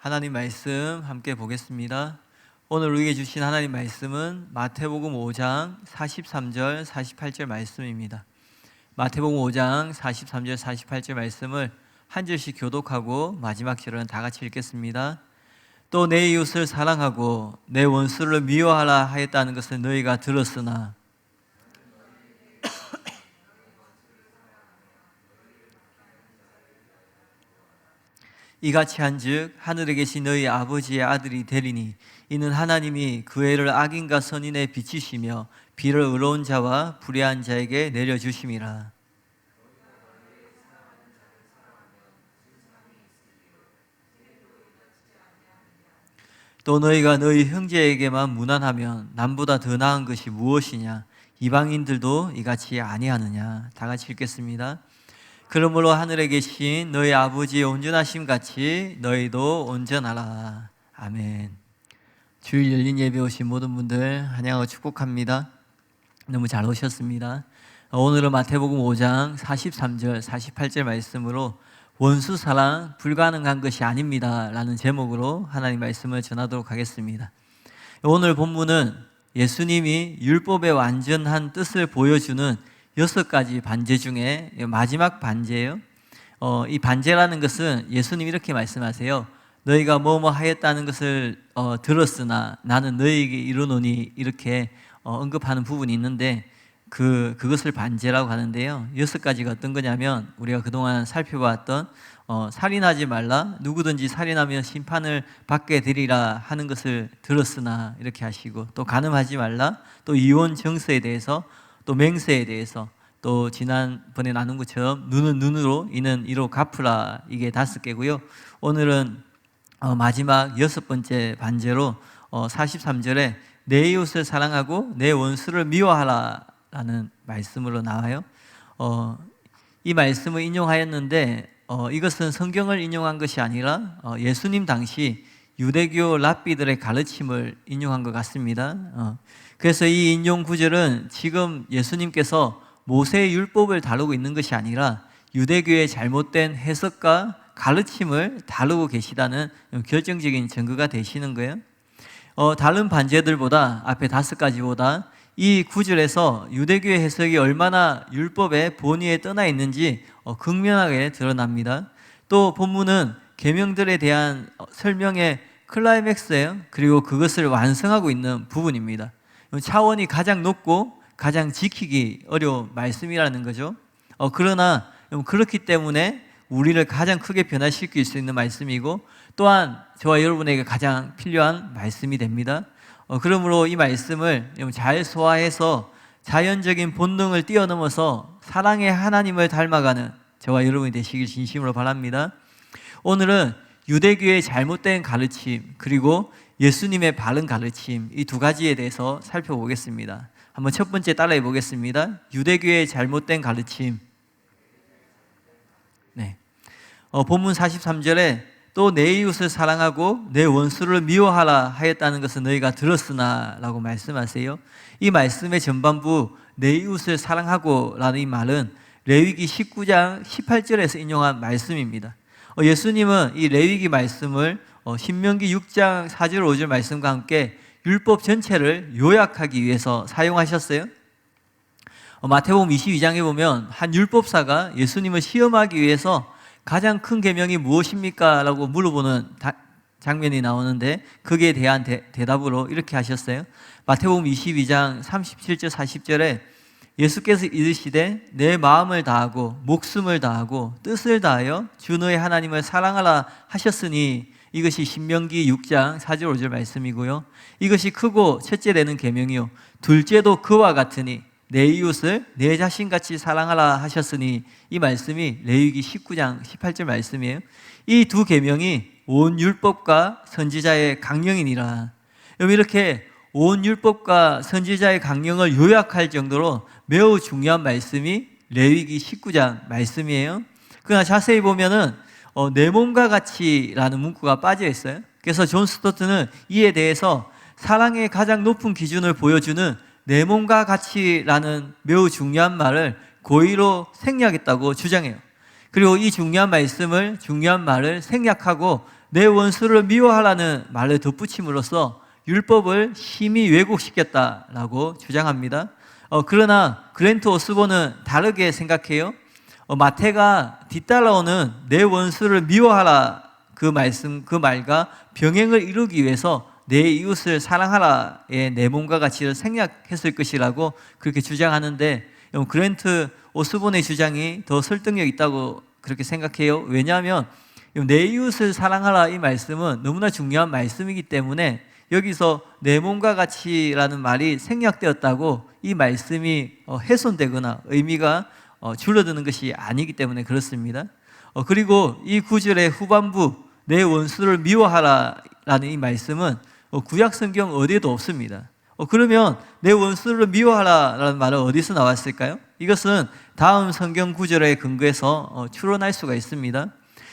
하나님 말씀 함께 보겠습니다. 오늘 우리에게 주신 하나님 말씀은 마태복음 5장 43절 48절 말씀입니다. 마태복음 5장 43절 48절 말씀을 한 절씩 교독하고 마지막 절은 다 같이 읽겠습니다. 또 내 이웃을 사랑하고 내 원수를 미워하라 하였다는 것을 너희가 들었으나 이같이 한즉 하늘에 계신 너희 아버지의 아들이 되리니 이는 하나님이 그 애를 악인과 선인에 비치시며 비를 의로운 자와 불의한 자에게 내려주심이라. 또 너희가 너희 형제에게만 무난하면 남보다 더 나은 것이 무엇이냐? 이방인들도 이같이 아니하느냐? 다 같이 읽겠습니다. 그러므로 하늘에 계신 너희 아버지의 온전하심 같이 너희도 온전하라. 아멘. 주일 열린 예배 오신 모든 분들 환영하고 축복합니다. 너무 잘 오셨습니다. 오늘은 마태복음 5장 43절 48절 말씀으로 원수 사랑 불가능한 것이 아닙니다 라는 제목으로 하나님 말씀을 전하도록 하겠습니다. 오늘 본문은 예수님이 율법의 완전한 뜻을 보여주는 6가지 반제 중에 마지막 반제예요. 이 반제라는 것은 예수님이 이렇게 말씀하세요. 너희가 뭐뭐 하였다는 것을 들었으나 나는 너희에게 이르노니 이렇게 언급하는 부분이 있는데 그것을 반제라고 하는데요. 6가지가 어떤 거냐면 우리가 그동안 살펴봤던 살인하지 말라, 누구든지 살인하면 심판을 받게 되리라 하는 것을 들었으나 이렇게 하시고, 또 간음하지 말라, 또 이혼 정서에 대해서, 또 맹세에 대해서, 또 지난번에 나눈 것처럼 눈은 눈으로 이는 이로 갚으라, 이게 5개고요. 오늘은 마지막 6번째 반제로 43절에 내 이웃을 사랑하고 내 원수를 미워하라 라는 말씀으로 나와요. 이 말씀을 인용하였는데 이것은 성경을 인용한 것이 아니라 예수님 당시 유대교 랍비들의 가르침을 인용한 것 같습니다. 그래서 이 인용 구절은 지금 예수님께서 모세의 율법을 다루고 있는 것이 아니라 유대교의 잘못된 해석과 가르침을 다루고 계시다는 결정적인 증거가 되시는 거예요. 다른 반제들보다 앞에 5가지보다 이 구절에서 유대교의 해석이 얼마나 율법의 본의에 떠나 있는지 극명하게 드러납니다. 또 본문은 계명들에 대한 설명의 클라이맥스예요. 그리고 그것을 완성하고 있는 부분입니다. 차원이 가장 높고 가장 지키기 어려운 말씀이라는 거죠. 그러나 그렇기 때문에 우리를 가장 크게 변화시킬 수 있는 말씀이고, 또한 저와 여러분에게 가장 필요한 말씀이 됩니다. 그러므로 이 말씀을 잘 소화해서 자연적인 본능을 뛰어넘어서 사랑의 하나님을 닮아가는 저와 여러분이 되시길 진심으로 바랍니다. 오늘은 유대교의 잘못된 가르침, 그리고 예수님의 바른 가르침, 이 2가지에 대해서 살펴보겠습니다. 한번 첫 번째 따라해 보겠습니다. 유대교의 잘못된 가르침. 네. 본문 43절에 또 내 이웃을 사랑하고 내 원수를 미워하라 하였다는 것은 너희가 들었으나 라고 말씀하세요. 이 말씀의 전반부 내 이웃을 사랑하고 라는 이 말은 레위기 19장 18절에서 인용한 말씀입니다. 예수님은 이 레위기 말씀을 신명기 6장 4절 5절 말씀과 함께 율법 전체를 요약하기 위해서 사용하셨어요. 마태복음 22장에 보면 한 율법사가 예수님을 시험하기 위해서 가장 큰 계명이 무엇입니까? 라고 물어보는 장면이 나오는데 거기에 대한 대답으로 이렇게 하셨어요. 마태복음 22장 37절 40절에 예수께서 이르시되 내 마음을 다하고 목숨을 다하고 뜻을 다하여 주 너의 하나님을 사랑하라 하셨으니, 이것이 신명기 6장 4절 5절 말씀이고요. 이것이 크고 첫째 되는 계명이요 둘째도 그와 같으니 내 이웃을 내 자신같이 사랑하라 하셨으니, 이 말씀이 레위기 19장 18절 말씀이에요. 이 2 계명이 온 율법과 선지자의 강령이니라. 이렇게 온 율법과 선지자의 강령을 요약할 정도로 매우 중요한 말씀이 레위기 19장 말씀이에요. 그러나 자세히 보면은 내 몸과 같이라는 문구가 빠져 있어요. 그래서 존 스토트는 이에 대해서 사랑의 가장 높은 기준을 보여주는 내 몸과 같이라는 매우 중요한 말을 고의로 생략했다고 주장해요. 그리고 이 중요한 말을 생략하고 내 원수를 미워하라는 말을 덧붙임으로써 율법을 심히 왜곡시켰다라고 주장합니다. 그러나 그랜트 오스본은 다르게 생각해요. 마태가 뒤따라오는 내 원수를 미워하라 그 말과 병행을 이루기 위해서 내 이웃을 사랑하라의 내용과 가치를 생략했을 것이라고 그렇게 주장하는데, 그랜트 오스본의 주장이 더 설득력 있다고 그렇게 생각해요. 왜냐하면 내 이웃을 사랑하라 이 말씀은 너무나 중요한 말씀이기 때문에 여기서 내 몸과 같이라는 말이 생략되었다고 이 말씀이 훼손되거나 의미가 줄어드는 것이 아니기 때문에 그렇습니다. 그리고 이 구절의 후반부 내 원수를 미워하라라는 이 말씀은 구약 성경 어디에도 없습니다. 그러면 내 원수를 미워하라라는 말은 어디서 나왔을까요? 이것은 다음 성경 구절에 근거해서 추론할 수가 있습니다.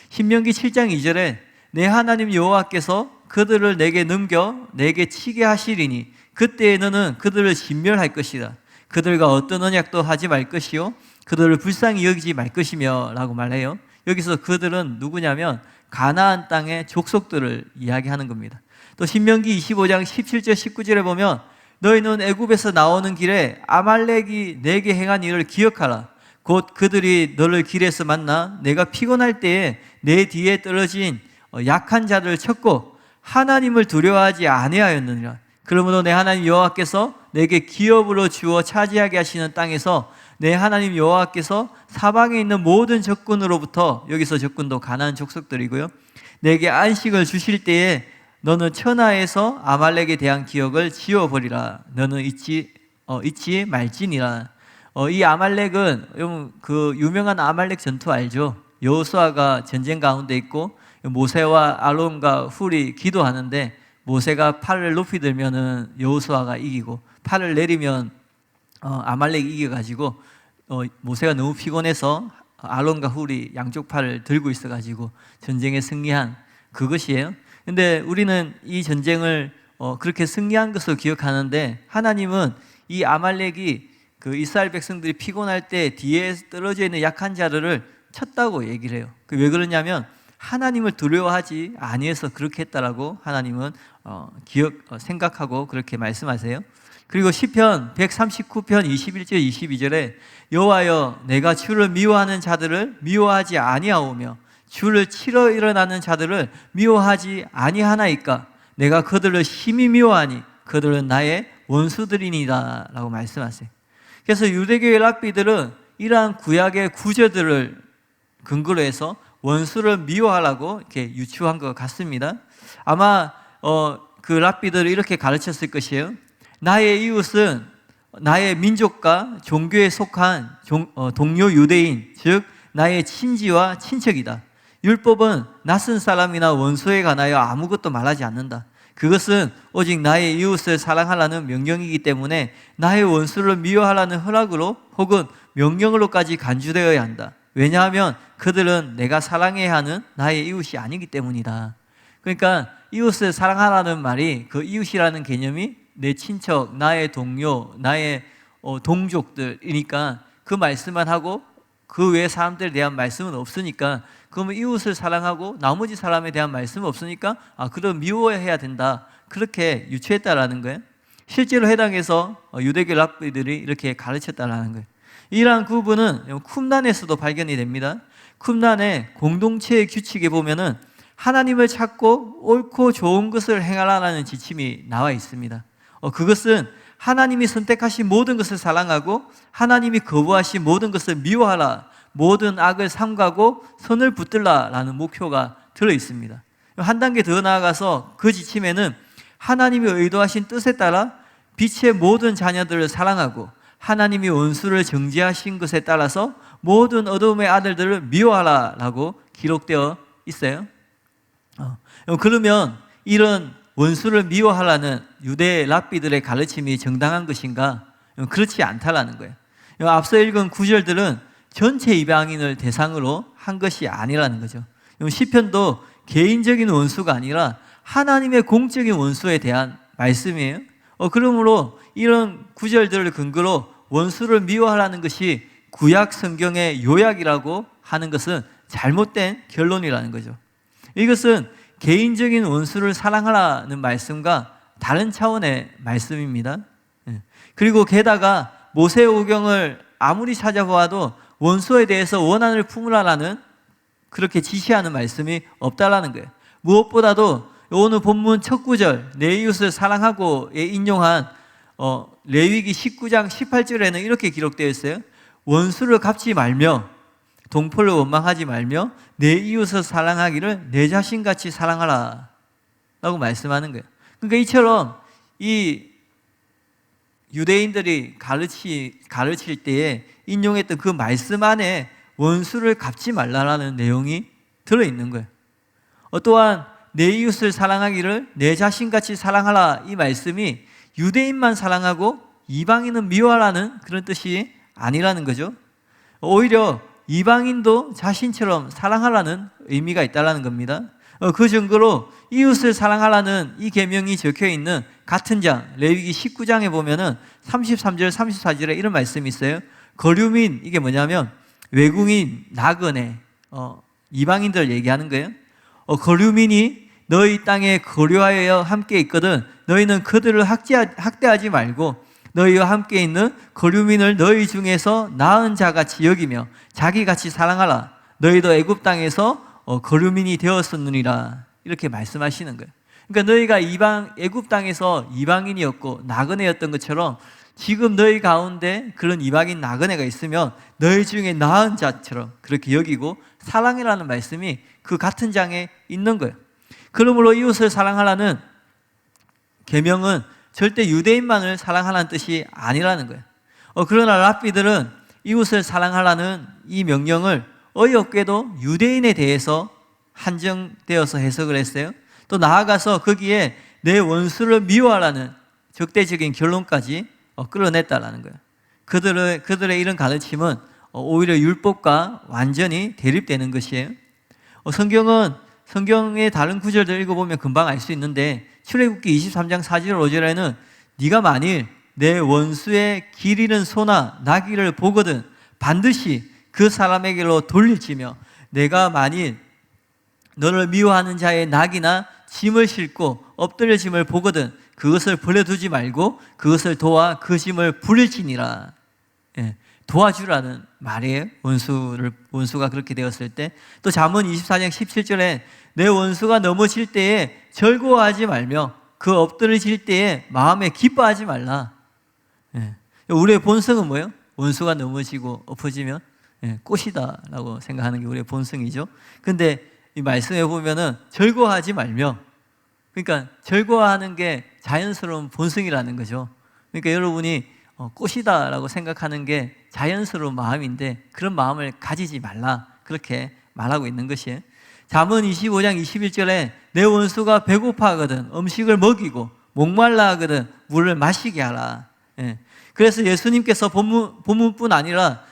신명기 7장 2절에 내 하나님 여호와께서 그들을 내게 넘겨 내게 치게 하시리니 그때에 너는 그들을 진멸할 것이다. 그들과 어떤 언약도 하지 말 것이요 그들을 불쌍히 여기지 말 것이며 라고 말해요. 여기서 그들은 누구냐면 가나안 땅의 족속들을 이야기하는 겁니다. 또 신명기 25장 17절 19절에 보면 너희는 애굽에서 나오는 길에 아말렉이 내게 행한 일을 기억하라. 곧 그들이 너를 길에서 만나 내가 피곤할 때에 내 뒤에 떨어진 약한 자들을 쳤고 하나님을 두려워하지 아니하였느니라. 그러므로 내 하나님 여호와께서 내게 기업으로 주어 차지하게 하시는 땅에서 내 하나님 여호와께서 사방에 있는 모든 적군으로부터, 여기서 적군도 가나안 족속들이고요, 내게 안식을 주실 때에 너는 천하에서 아말렉에 대한 기억을 지워버리라. 너는 잊지 말지니라. 이 아말렉은 그 유명한 아말렉 전투 알죠? 여호수아가 전쟁 가운데 있고 모세와 아론과 훌이 기도하는데 모세가 팔을 높이 들면은 여호수아가 이기고 팔을 내리면 아말렉이 이겨가지고 모세가 너무 피곤해서 아론과 훌이 양쪽 팔을 들고 있어가지고 전쟁에 승리한 그것이에요. 근데 우리는 이 전쟁을 그렇게 승리한 것으로 기억하는데 하나님은 이 아말렉이 그 이스라엘 백성들이 피곤할 때 뒤에 떨어져 있는 약한 자들을 쳤다고 얘기를 해요. 왜 그러냐면 하나님을 두려워하지 아니해서 그렇게 했다라고 하나님은 생각하고 그렇게 말씀하세요. 그리고 시편 139편 21절 22절에 여호와여 내가 주를 미워하는 자들을 미워하지 아니하오며 주를 치러 일어나는 자들을 미워하지 아니하나이까 내가 그들을 심히 미워하니 그들은 나의 원수들이니라 라고 말씀하세요. 그래서 유대교의 랍비들은 이러한 구약의 구절들을 근거로 해서 원수를 미워하라고 이렇게 유추한 것 같습니다. 아마 그 랍비들을 이렇게 가르쳤을 것이에요. 나의 이웃은 나의 민족과 종교에 속한 동료 유대인, 즉 나의 친지와 친척이다. 율법은 낯선 사람이나 원수에 관하여 아무것도 말하지 않는다. 그것은 오직 나의 이웃을 사랑하라는 명령이기 때문에 나의 원수를 미워하라는 허락으로 혹은 명령으로까지 간주되어야 한다. 왜냐하면 그들은 내가 사랑해야 하는 나의 이웃이 아니기 때문이다. 그러니까 이웃을 사랑하라는 말이 그 이웃이라는 개념이 내 친척, 나의 동료, 나의 동족들이니까 그 말씀만 하고 그 외의 사람들에 대한 말씀은 없으니까, 그러면 이웃을 사랑하고 나머지 사람에 대한 말씀은 없으니까 그럼 미워해야 된다, 그렇게 유추했다라는 거예요. 실제로 해당해서 유대교 랍비들이 이렇게 가르쳤다라는 거예요. 이러한 구분은 쿰란에서도 발견이 됩니다. 쿰란의 공동체의 규칙에 보면은 하나님을 찾고 옳고 좋은 것을 행하라는 지침이 나와 있습니다. 그것은 하나님이 선택하신 모든 것을 사랑하고 하나님이 거부하신 모든 것을 미워하라, 모든 악을 삼가고 선을 붙들라라는 목표가 들어 있습니다. 한 단계 더 나아가서 그 지침에는 하나님이 의도하신 뜻에 따라 빛의 모든 자녀들을 사랑하고 하나님이 원수를 정죄하신 것에 따라서 모든 어둠의 아들들을 미워하라라고 기록되어 있어요. 그러면 이런 원수를 미워하라는 유대 랍비들의 가르침이 정당한 것인가? 그렇지 않다라는 거예요. 앞서 읽은 구절들은 전체 이방인을 대상으로 한 것이 아니라는 거죠. 시편도 개인적인 원수가 아니라 하나님의 공적인 원수에 대한 말씀이에요. 그러므로 이런 구절들을 근거로 원수를 미워하라는 것이 구약 성경의 요약이라고 하는 것은 잘못된 결론이라는 거죠. 이것은 개인적인 원수를 사랑하라는 말씀과 다른 차원의 말씀입니다. 그리고 게다가 모세오경을 아무리 찾아보아도 원수에 대해서 원한을 품으라라는 그렇게 지시하는 말씀이 없다라는 거예요. 무엇보다도 오늘 본문 첫 구절 내 이웃을 사랑하고에 인용한 레위기 19장 18절에는 이렇게 기록되어 있어요. 원수를 갚지 말며 동포를 원망하지 말며 내 이웃을 사랑하기를 내 자신같이 사랑하라 라고 말씀하는 거예요. 그러니까 이처럼 이 유대인들이 가르칠 때에 인용했던 그 말씀 안에 원수를 갚지 말라라는 내용이 들어있는 거예요. 또한 내 이웃을 사랑하기를 내 자신같이 사랑하라 이 말씀이 유대인만 사랑하고 이방인은 미워하라는 그런 뜻이 아니라는 거죠. 오히려 이방인도 자신처럼 사랑하라는 의미가 있다는 겁니다. 그 증거로 이웃을 사랑하라는 이 계명이 적혀있는 같은 장 레위기 19장에 보면은 33절 34절에 이런 말씀이 있어요. 거류민, 이게 뭐냐면 외국인, 나그네, 이방인들 얘기하는 거예요. 거류민이 너희 땅에 거류하여 함께 있거든 너희는 그들을 학대하지 말고 너희와 함께 있는 거류민을 너희 중에서 나은 자같이 여기며 자기같이 사랑하라. 너희도 애굽 땅에서 거류민이 되었었느니라. 이렇게 말씀하시는 거예요. 그러니까 너희가 애굽 땅에서 이방인이었고 나그네였던 것처럼 지금 너희 가운데 그런 이방인 나그네가 있으면 너희 중에 나은 자처럼 그렇게 여기고 사랑해라는 말씀이 그 같은 장에 있는 거예요. 그러므로 이웃을 사랑하라는 계명은 절대 유대인만을 사랑하라는 뜻이 아니라는 거예요. 그러나 랍비들은 이웃을 사랑하라는 이 명령을 어이없게도 유대인에 대해서 한정되어서 해석을 했어요. 또 나아가서 거기에 내 원수를 미워하라는 적대적인 결론까지 끌어냈다라는 거예요. 그들의 이런 가르침은 오히려 율법과 완전히 대립되는 것이에요. 성경의 다른 구절들 읽어보면 금방 알 수 있는데 출애굽기 23장 4절 5절에는 네가 만일 내 원수의 길 잃은 소나 나귀를 보거든 반드시 그 사람에게로 돌릴지며 내가 만일 너를 미워하는 자의 낙이나 짐을 싣고 엎드려 짐을 보거든 그것을 버려두지 말고 그것을 도와 그 짐을 부릴지니라. 도와주라는 말이에요. 원수가 그렇게 되었을 때. 또 잠언 24장 17절에 내 원수가 넘어질 때에 절거하지 말며 그 엎드러질 때에 마음에 기뻐하지 말라. 우리의 본성은 뭐예요? 원수가 넘어지고 엎어지면 꽃이다라고 생각하는 게 우리의 본성이죠. 근데 이 말씀에 보면은 절거하지 말며, 그러니까 절거하는 게 자연스러운 본성이라는 거죠. 그러니까 여러분이 꽃이다라고 생각하는 게 자연스러운 마음인데 그런 마음을 가지지 말라, 그렇게 말하고 있는 것이에요. 잠언 25장 21절에 내 원수가 배고파하거든 음식을 먹이고 목말라 하거든 물을 마시게 하라. 그래서 예수님께서 본문뿐 아니라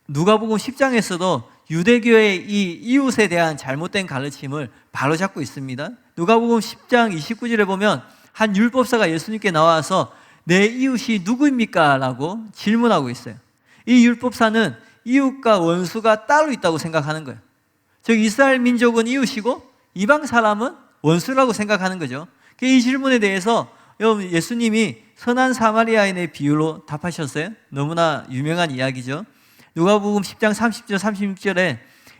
누가복음 10장에서도 유대교의 이 이웃에 대한 잘못된 가르침을 바로잡고 있습니다. 누가복음 10장 29절에 보면 한 율법사가 예수님께 나와서 내 이웃이 누구입니까? 라고 질문하고 있어요. 이 율법사는 이웃과 원수가 따로 있다고 생각하는 거예요. 즉 이스라엘 민족은 이웃이고 이방 사람은 원수라고 생각하는 거죠. 이 질문에 대해서 예수님이 선한 사마리아인의 비유로 답하셨어요. 너무나 유명한 이야기죠. 누가복음 10장 30절 36절에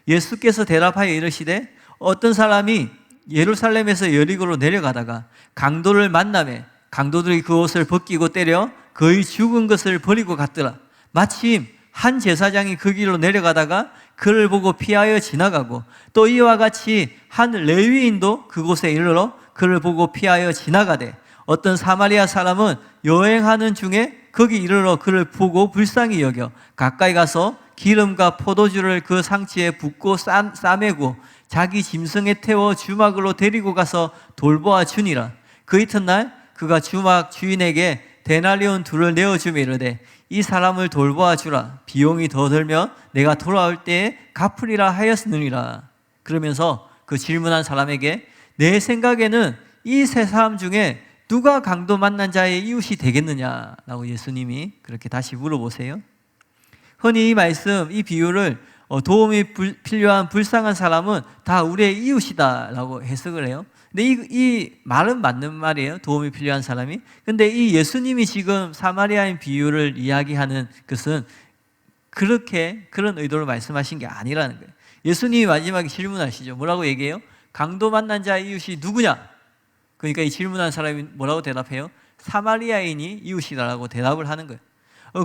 예수께서 대답하여 이르시되 어떤 사람이 예루살렘에서 여리고로 내려가다가 강도를 만나매 강도들이 그 옷을 벗기고 때려 거의 죽은 것을 버리고 갔더라. 마침 한 제사장이 그 길로 내려가다가 그를 보고 피하여 지나가고 또 이와 같이 한 레위인도 그곳에 이르러 그를 보고 피하여 지나가되 어떤 사마리아 사람은 여행하는 중에 거기 이르러 그를 보고 불쌍히 여겨 가까이 가서 기름과 포도주를 그 상치에 붓고 싸매고 자기 짐승에 태워 주막으로 데리고 가서 돌보아 주니라. 그 이튿날 그가 주막 주인에게 데나리온 2를 내어주며 이르되 이 사람을 돌보아 주라. 비용이 더 들면 내가 돌아올 때에 갚으리라 하였느니라. 그러면서 그 질문한 사람에게 내 생각에는 이 세 사람 중에 누가 강도 만난 자의 이웃이 되겠느냐라고 예수님이 그렇게 다시 물어보세요. 흔히 이 말씀, 이 비유를 도움이 필요한 불쌍한 사람은 다 우리의 이웃이다라고 해석을 해요. 근데 이 말은 맞는 말이에요. 도움이 필요한 사람이. 근데 이 예수님이 지금 사마리아인 비유를 이야기하는 것은 그런 의도로 말씀하신 게 아니라는 거예요. 예수님이 마지막에 질문하시죠. 뭐라고 얘기해요? 강도 만난 자의 이웃이 누구냐? 그러니까 이 질문한 사람이 뭐라고 대답해요? 사마리아인이 이웃이다라고 대답을 하는 거예요.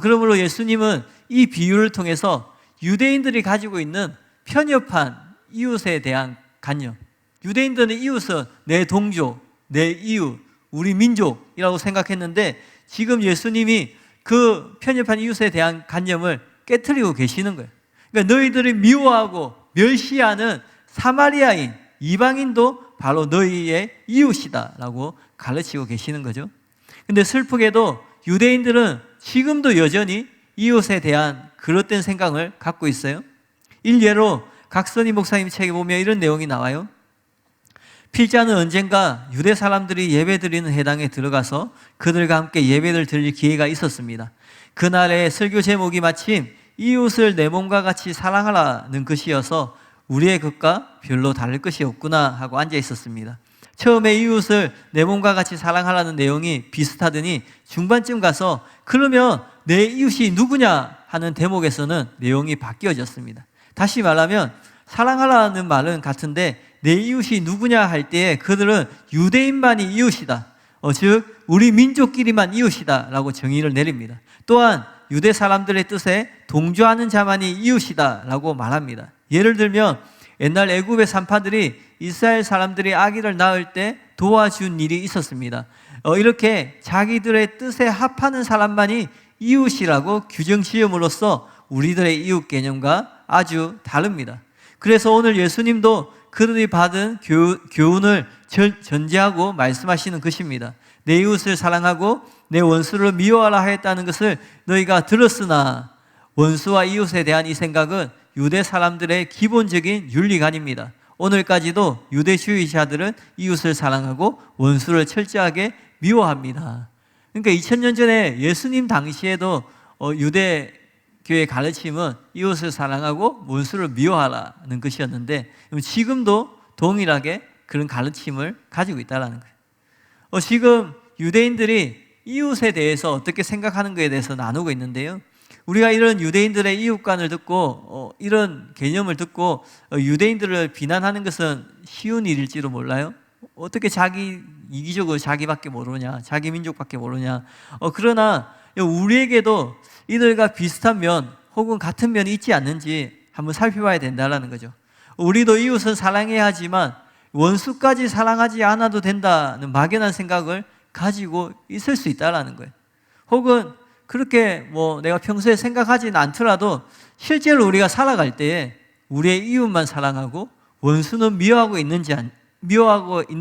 그러므로 예수님은 이 비유를 통해서 유대인들이 가지고 있는 편협한 이웃에 대한 관념, 유대인들은 이웃은 내 동족, 내 이웃, 우리 민족이라고 생각했는데 지금 예수님이 그 편협한 이웃에 대한 관념을 깨트리고 계시는 거예요. 그러니까 너희들이 미워하고 멸시하는 사마리아인, 이방인도 바로 너희의 이웃이다라고 가르치고 계시는 거죠. 근데 슬프게도 유대인들은 지금도 여전히 이웃에 대한 그릇된 생각을 갖고 있어요. 일례로 각선희 목사님 책에 보면 이런 내용이 나와요. 필자는 언젠가 유대 사람들이 예배드리는 회당에 들어가서 그들과 함께 예배를 드릴 기회가 있었습니다. 그날의 설교 제목이 마침 이웃을 내 몸과 같이 사랑하라는 것이어서 우리의 것과 별로 다를 것이 없구나 하고 앉아 있었습니다. 처음에 이웃을 내 몸과 같이 사랑하라는 내용이 비슷하더니 중반쯤 가서 그러면 내 이웃이 누구냐 하는 대목에서는 내용이 바뀌어졌습니다. 다시 말하면 사랑하라는 말은 같은데 내 이웃이 누구냐 할 때에 그들은 유대인만이 이웃이다. 즉 우리 민족끼리만 이웃이다 라고 정의를 내립니다. 또한 유대 사람들의 뜻에 동조하는 자만이 이웃이다 라고 말합니다. 예를 들면 옛날 애굽의 산파들이 이스라엘 사람들이 아기를 낳을 때 도와준 일이 있었습니다. 이렇게 자기들의 뜻에 합하는 사람만이 이웃이라고 규정 지음으로써 우리들의 이웃 개념과 아주 다릅니다. 그래서 오늘 예수님도 그들이 받은 교훈을 전제하고 말씀하시는 것입니다. 내 이웃을 사랑하고 내 원수를 미워하라 하였다는 것을 너희가 들었으나 원수와 이웃에 대한 이 생각은 유대 사람들의 기본적인 윤리관입니다. 오늘까지도 유대주의자들은 이웃을 사랑하고 원수를 철저하게 미워합니다. 그러니까 2000년 전에 예수님 당시에도 유대교의 가르침은 이웃을 사랑하고 원수를 미워하라는 것이었는데 지금도 동일하게 그런 가르침을 가지고 있다는 거예요. 지금 유대인들이 이웃에 대해서 어떻게 생각하는 것에 대해서 나누고 있는데요. 우리가 이런 유대인들의 이웃관을 듣고 이런 개념을 듣고 유대인들을 비난하는 것은 쉬운 일일지도 몰라요. 어떻게 자기 이기적으로 자기밖에 모르냐, 자기 민족밖에 모르냐. 그러나 우리에게도 이들과 비슷한 면 혹은 같은 면이 있지 않는지 한번 살펴봐야 된다는 거죠. 우리도 이웃은 사랑해야 하지만 원수까지 사랑하지 않아도 된다는 막연한 생각을 가지고 있을 수 있다는 거예요. 혹은 그렇게 내가 평소에 생각하지는 않더라도 실제로 우리가 살아갈 때에 우리의 이웃만 사랑하고 원수는 미워하고 있는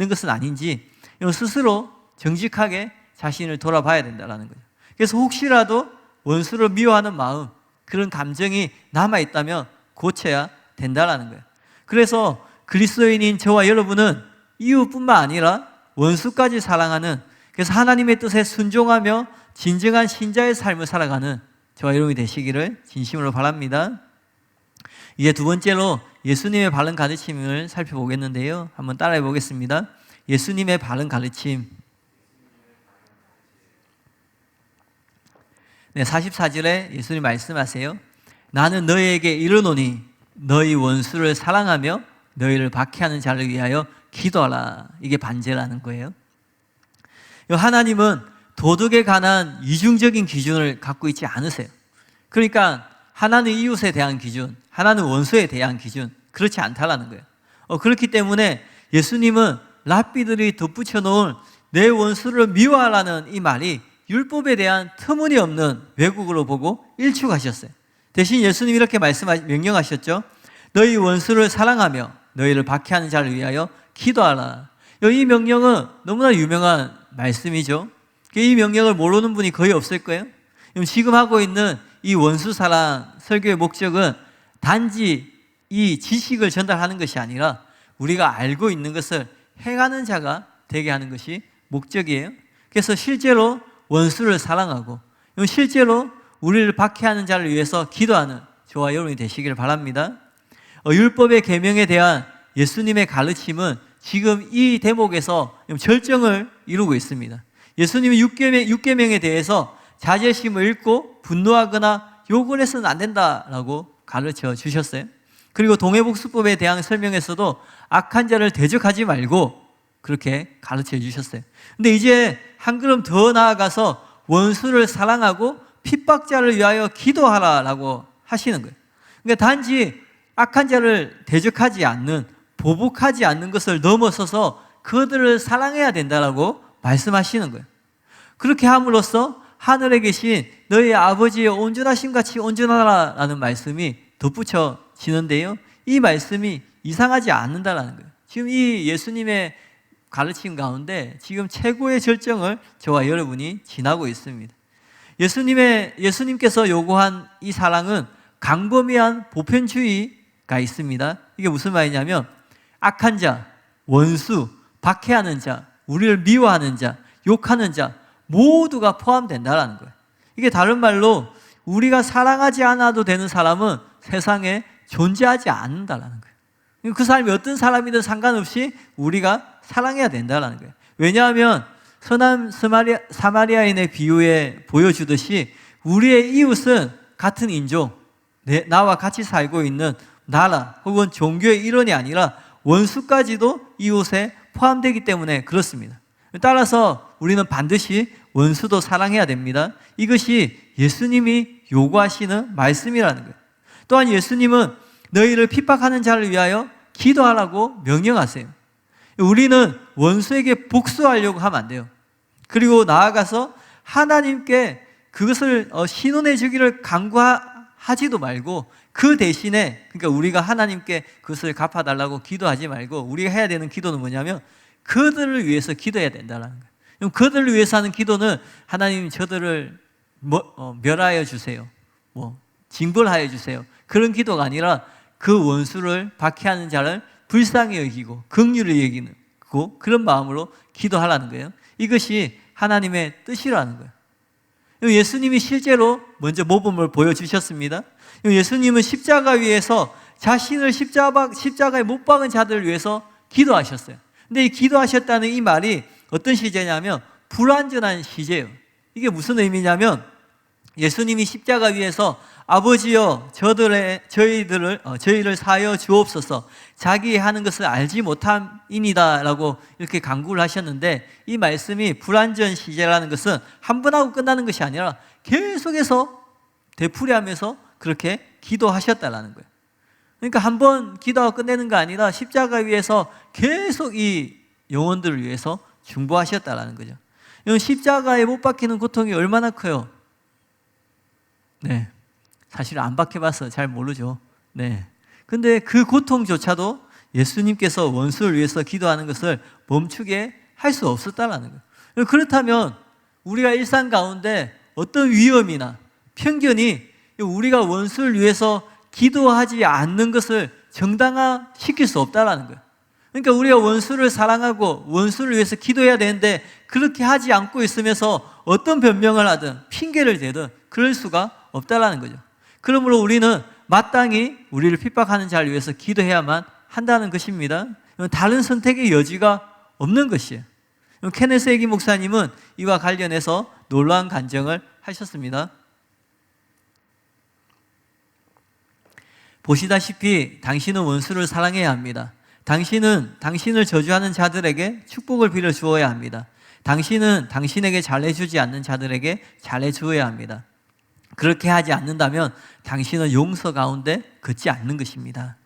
것은 아닌지 스스로 정직하게 자신을 돌아봐야 된다는 거예요. 그래서 혹시라도 원수를 미워하는 마음, 그런 감정이 남아있다면 고쳐야 된다는 거예요. 그래서 그리스도인인 저와 여러분은 이웃뿐만 아니라 원수까지 사랑하는, 그래서 하나님의 뜻에 순종하며 진정한 신자의 삶을 살아가는 저와 여러분이 되시기를 진심으로 바랍니다. 이제 두 번째로 예수님의 바른 가르침을 살펴보겠는데요. 한번 따라해 보겠습니다. 예수님의 바른 가르침. 44절에 예수님 말씀하세요. 나는 너희에게 이르노니 너희 원수를 사랑하며 너희를 박해하는 자를 위하여 기도하라. 이게 반제라는 거예요. 하나님은 도덕에 관한 이중적인 기준을 갖고 있지 않으세요. 그러니까 하나는 이웃에 대한 기준, 하나는 원수에 대한 기준, 그렇지 않다라는 거예요. 그렇기 때문에 예수님은 랍비들이 덧붙여 놓은 내 원수를 미워하라는 이 말이 율법에 대한 터무니없는 왜곡으로 보고 일축하셨어요. 대신 예수님이 이렇게 명령하셨죠. 너희 원수를 사랑하며 너희를 박해하는 자를 위하여 기도하라. 이 명령은 너무나 유명한 말씀이죠. 이 명령을 모르는 분이 거의 없을 거예요. 지금 하고 있는 이 원수 사랑 설교의 목적은 단지 이 지식을 전달하는 것이 아니라 우리가 알고 있는 것을 행하는 자가 되게 하는 것이 목적이에요. 그래서 실제로 원수를 사랑하고 실제로 우리를 박해하는 자를 위해서 기도하는 저와 여러분이 되시기를 바랍니다. 율법의 계명에 대한 예수님의 가르침은 지금 이 대목에서 절정을 이루고 있습니다. 예수님이 6계명에 대해서 자제심을 잃고 분노하거나 욕을 해서는 안 된다라고 가르쳐 주셨어요. 그리고 동해복수법에 대한 설명에서도 악한 자를 대적하지 말고 그렇게 가르쳐 주셨어요. 근데 이제 한 걸음 더 나아가서 원수를 사랑하고 핍박자를 위하여 기도하라라고 하시는 거예요. 그러니까 단지 악한 자를 대적하지 않는, 보복하지 않는 것을 넘어서서 그들을 사랑해야 된다라고 말씀하시는 거예요. 그렇게 함으로써 하늘에 계신 너희 아버지의 온전하심 같이 온전하라라는 말씀이 덧붙여지는데요. 이 말씀이 이상하지 않는다라는 거예요. 지금 이 예수님의 가르침 가운데 지금 최고의 절정을 저와 여러분이 지나고 있습니다. 예수님께서 요구한 이 사랑은 광범위한 보편주의가 있습니다. 이게 무슨 말이냐면 악한 자, 원수, 박해하는 자, 우리를 미워하는 자, 욕하는 자 모두가 포함된다는 거예요. 이게 다른 말로 우리가 사랑하지 않아도 되는 사람은 세상에 존재하지 않는다는 거예요. 그 사람이 어떤 사람이든 상관없이 우리가 사랑해야 된다는 거예요. 왜냐하면 선한 사마리아인의 비유에 보여주듯이 우리의 이웃은 같은 인종, 나와 같이 살고 있는 나라 혹은 종교의 일원이 아니라 원수까지도 이웃에 포함되기 때문에 그렇습니다. 따라서 우리는 반드시 원수도 사랑해야 됩니다. 이것이 예수님이 요구하시는 말씀이라는 거예요. 또한 예수님은 너희를 핍박하는 자를 위하여 기도하라고 명령하세요. 우리는 원수에게 복수하려고 하면 안 돼요. 그리고 나아가서 하나님께 그것을 신원해 주기를 간구하지도 말고 그 대신에, 그러니까 우리가 하나님께 그것을 갚아달라고 기도하지 말고 우리가 해야 되는 기도는 뭐냐면 그들을 위해서 기도해야 된다는 거예요. 그럼 그들을 위해서 하는 기도는 하나님 저들을 멸하여 주세요, 징벌하여 주세요, 그런 기도가 아니라 그 원수를 박해하는 자를 불쌍히 여기고 긍휼히 여기는 그런 마음으로 기도하라는 거예요. 이것이 하나님의 뜻이라는 거예요. 예수님이 실제로 먼저 모범을 보여주셨습니다. 예수님은 십자가 위에서 자신을 십자가에 못 박은 자들을 위해서 기도하셨어요. 근데 이 기도하셨다는 이 말이 어떤 시제냐면 불완전한 시제예요. 이게 무슨 의미냐면 예수님이 십자가 위에서 아버지여 저희를 사하여 주옵소서, 자기 하는 것을 알지 못함이니이다 라고 이렇게 간구를 하셨는데, 이 말씀이 불완전 시제라는 것은 한 번 하고 끝나는 것이 아니라 계속해서 되풀이하면서 그렇게 기도하셨다라는 거예요. 그러니까 한 번 기도하고 끝내는 거 아니라 십자가 위에서 계속 이 영혼들을 위해서 중보하셨다라는 거죠. 십자가에 못 박히는 고통이 얼마나 커요? 네, 사실 안 박혀봐서 잘 모르죠. 네. 근데 그 고통조차도 예수님께서 원수를 위해서 기도하는 것을 멈추게 할 수 없었다라는 거예요. 그렇다면 우리가 일상 가운데 어떤 위험이나 편견이 우리가 원수를 위해서 기도하지 않는 것을 정당화시킬 수 없다라는 거예요. 그러니까 우리가 원수를 사랑하고 원수를 위해서 기도해야 되는데 그렇게 하지 않고 있으면서 어떤 변명을 하든 핑계를 대든 그럴 수가 없다라는 거죠. 그러므로 우리는 마땅히 우리를 핍박하는 자를 위해서 기도해야만 한다는 것입니다. 다른 선택의 여지가 없는 것이에요. 케네스 해기 목사님은 이와 관련해서 놀라운 간증을 하셨습니다. 보시다시피 당신은 원수를 사랑해야 합니다. 당신은 당신을 저주하는 자들에게 축복을 빌어 주어야 합니다. 당신은 당신에게 잘해주지 않는 자들에게 잘해주어야 합니다. 그렇게 하지 않는다면 당신은 용서 가운데 걷지 않는 것입니다.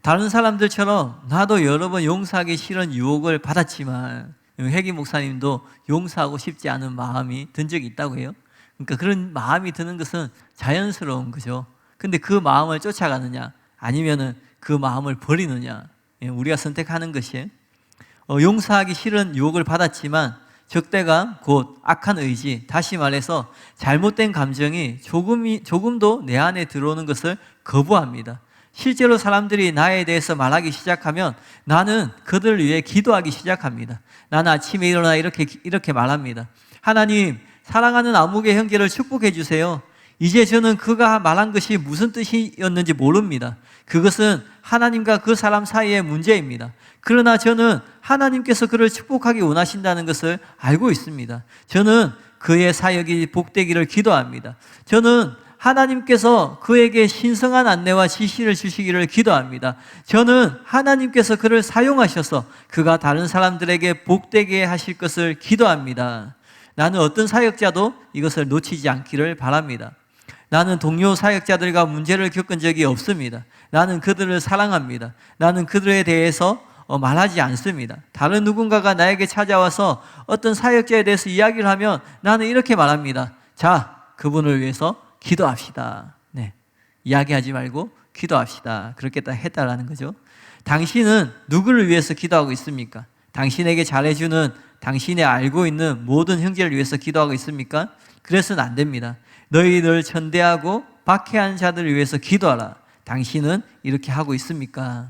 다른 사람들처럼 나도 여러 번 용서하기 싫은 유혹을 받았지만, 회기 목사님도 용서하고 싶지 않은 마음이 든 적이 있다고 해요. 그러니까 그런 마음이 드는 것은 자연스러운 거죠. 근데 그 마음을 쫓아가느냐 아니면은 그 마음을 버리느냐, 우리가 선택하는 것이에요. 용서하기 싫은 유혹을 받았지만 적대감, 곧 악한 의지, 다시 말해서 잘못된 감정이 조금도 내 안에 들어오는 것을 거부합니다. 실제로 사람들이 나에 대해서 말하기 시작하면 나는 그들을 위해 기도하기 시작합니다. 나는 아침에 일어나 이렇게 말합니다. 하나님, 사랑하는 아무개 형제를 축복해 주세요. 이제 저는 그가 말한 것이 무슨 뜻이었는지 모릅니다. 그것은 하나님과 그 사람 사이의 문제입니다. 그러나 저는 하나님께서 그를 축복하기 원하신다는 것을 알고 있습니다. 저는 그의 사역이 복되기를 기도합니다. 저는 하나님께서 그에게 신성한 안내와 지시를 주시기를 기도합니다. 저는 하나님께서 그를 사용하셔서 그가 다른 사람들에게 복되게 하실 것을 기도합니다. 나는 어떤 사역자도 이것을 놓치지 않기를 바랍니다. 나는 동료 사역자들과 문제를 겪은 적이 없습니다. 나는 그들을 사랑합니다. 나는 그들에 대해서 말하지 않습니다. 다른 누군가가 나에게 찾아와서 어떤 사역자에 대해서 이야기를 하면 나는 이렇게 말합니다. 자, 그분을 위해서 기도합시다. 네, 이야기하지 말고 기도합시다. 그렇게 딱 했다라는 거죠. 당신은 누구를 위해서 기도하고 있습니까? 당신에게 잘해주는 당신이 알고 있는 모든 형제를 위해서 기도하고 있습니까? 그래서는 안 됩니다. 너희를 천대하고 박해한 자들을 위해서 기도하라. 당신은 이렇게 하고 있습니까?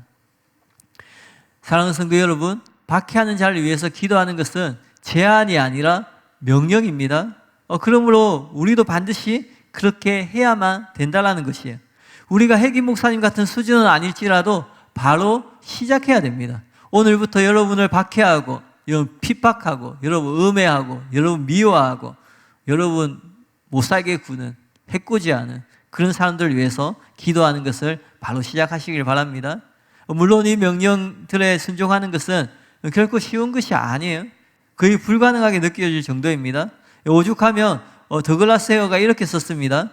사랑하는 성도 여러분, 박해하는 자를 위해서 기도하는 것은 제한이 아니라 명령입니다. 그러므로 우리도 반드시 그렇게 해야만 된다는 것이에요. 우리가 핵임 목사님 같은 수준은 아닐지라도 바로 시작해야 됩니다. 오늘부터 여러분을 박해하고, 여러분 핍박하고, 여러분 음해하고, 여러분 미워하고, 여러분 못 살게 구는, 해코지하는 그런 사람들을 위해서 기도하는 것을 바로 시작하시길 바랍니다. 물론 이 명령들에 순종하는 것은 결코 쉬운 것이 아니에요. 거의 불가능하게 느껴질 정도입니다. 오죽하면 더글라스 헤어가 이렇게 썼습니다.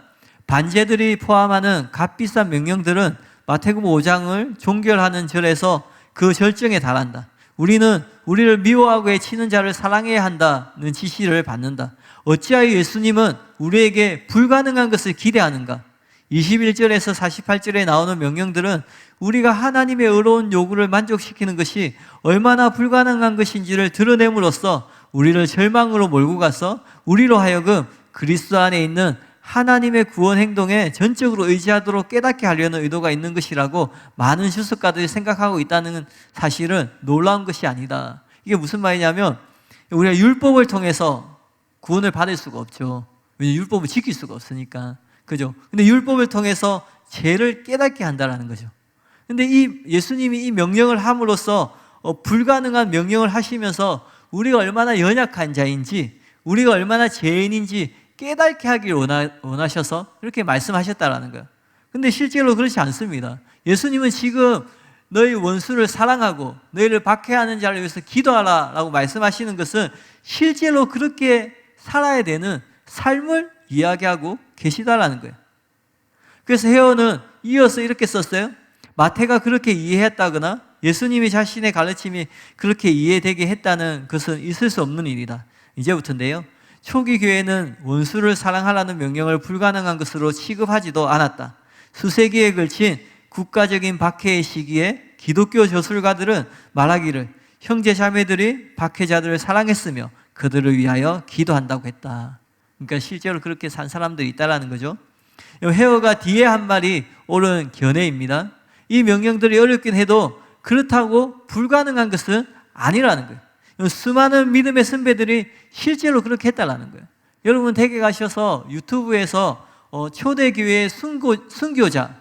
반제들이 포함하는 값비싼 명령들은 마태복음 5장을 종결하는 절에서 그 절정에 달한다. 우리는 우리를 미워하고 해치는 자를 사랑해야 한다는 지시를 받는다. 어찌하여 예수님은 우리에게 불가능한 것을 기대하는가? 21절에서 48절에 나오는 명령들은 우리가 하나님의 의로운 요구를 만족시키는 것이 얼마나 불가능한 것인지를 드러냄으로써 우리를 절망으로 몰고 가서 우리로 하여금 그리스도 안에 있는 하나님의 구원 행동에 전적으로 의지하도록 깨닫게 하려는 의도가 있는 것이라고 많은 주석가들이 생각하고 있다는 사실은 놀라운 것이 아니다. 이게 무슨 말이냐면 우리가 율법을 통해서 구원을 받을 수가 없죠. 왜냐하면 율법을 지킬 수가 없으니까. 그죠? 근데 율법을 통해서 죄를 깨닫게 한다는 거죠. 근데 이 예수님이 이 명령을 함으로써 불가능한 명령을 하시면서 우리가 얼마나 연약한 자인지, 우리가 얼마나 죄인인지 깨닫게 하길 원하셔서 그렇게 말씀하셨다라는 거예요. 근데 실제로 그렇지 않습니다. 예수님은 지금 너희 원수를 사랑하고 너희를 박해하는 자를 위해서 기도하라 라고 말씀하시는 것은 실제로 그렇게 살아야 되는 삶을 이야기하고 계시다라는 거예요. 그래서 헤어는 이어서 이렇게 썼어요. 마태가 그렇게 이해했다거나 예수님이 자신의 가르침이 그렇게 이해되게 했다는 것은 있을 수 없는 일이다. 이제부터인데요. 초기 교회는 원수를 사랑하라는 명령을 불가능한 것으로 취급하지도 않았다. 수세기에 걸친 국가적인 박해의 시기에 기독교 저술가들은 말하기를 형제 자매들이 박해자들을 사랑했으며 그들을 위하여 기도한다고 했다. 그러니까 실제로 그렇게 산 사람들이 있다라는 거죠. 헤어가 뒤에 한 말이 옳은 견해입니다. 이 명령들이 어렵긴 해도 그렇다고 불가능한 것은 아니라는 거예요. 수많은 믿음의 선배들이 실제로 그렇게 했다라는 거예요. 여러분 댁에 가셔서 유튜브에서 초대교회 순교자,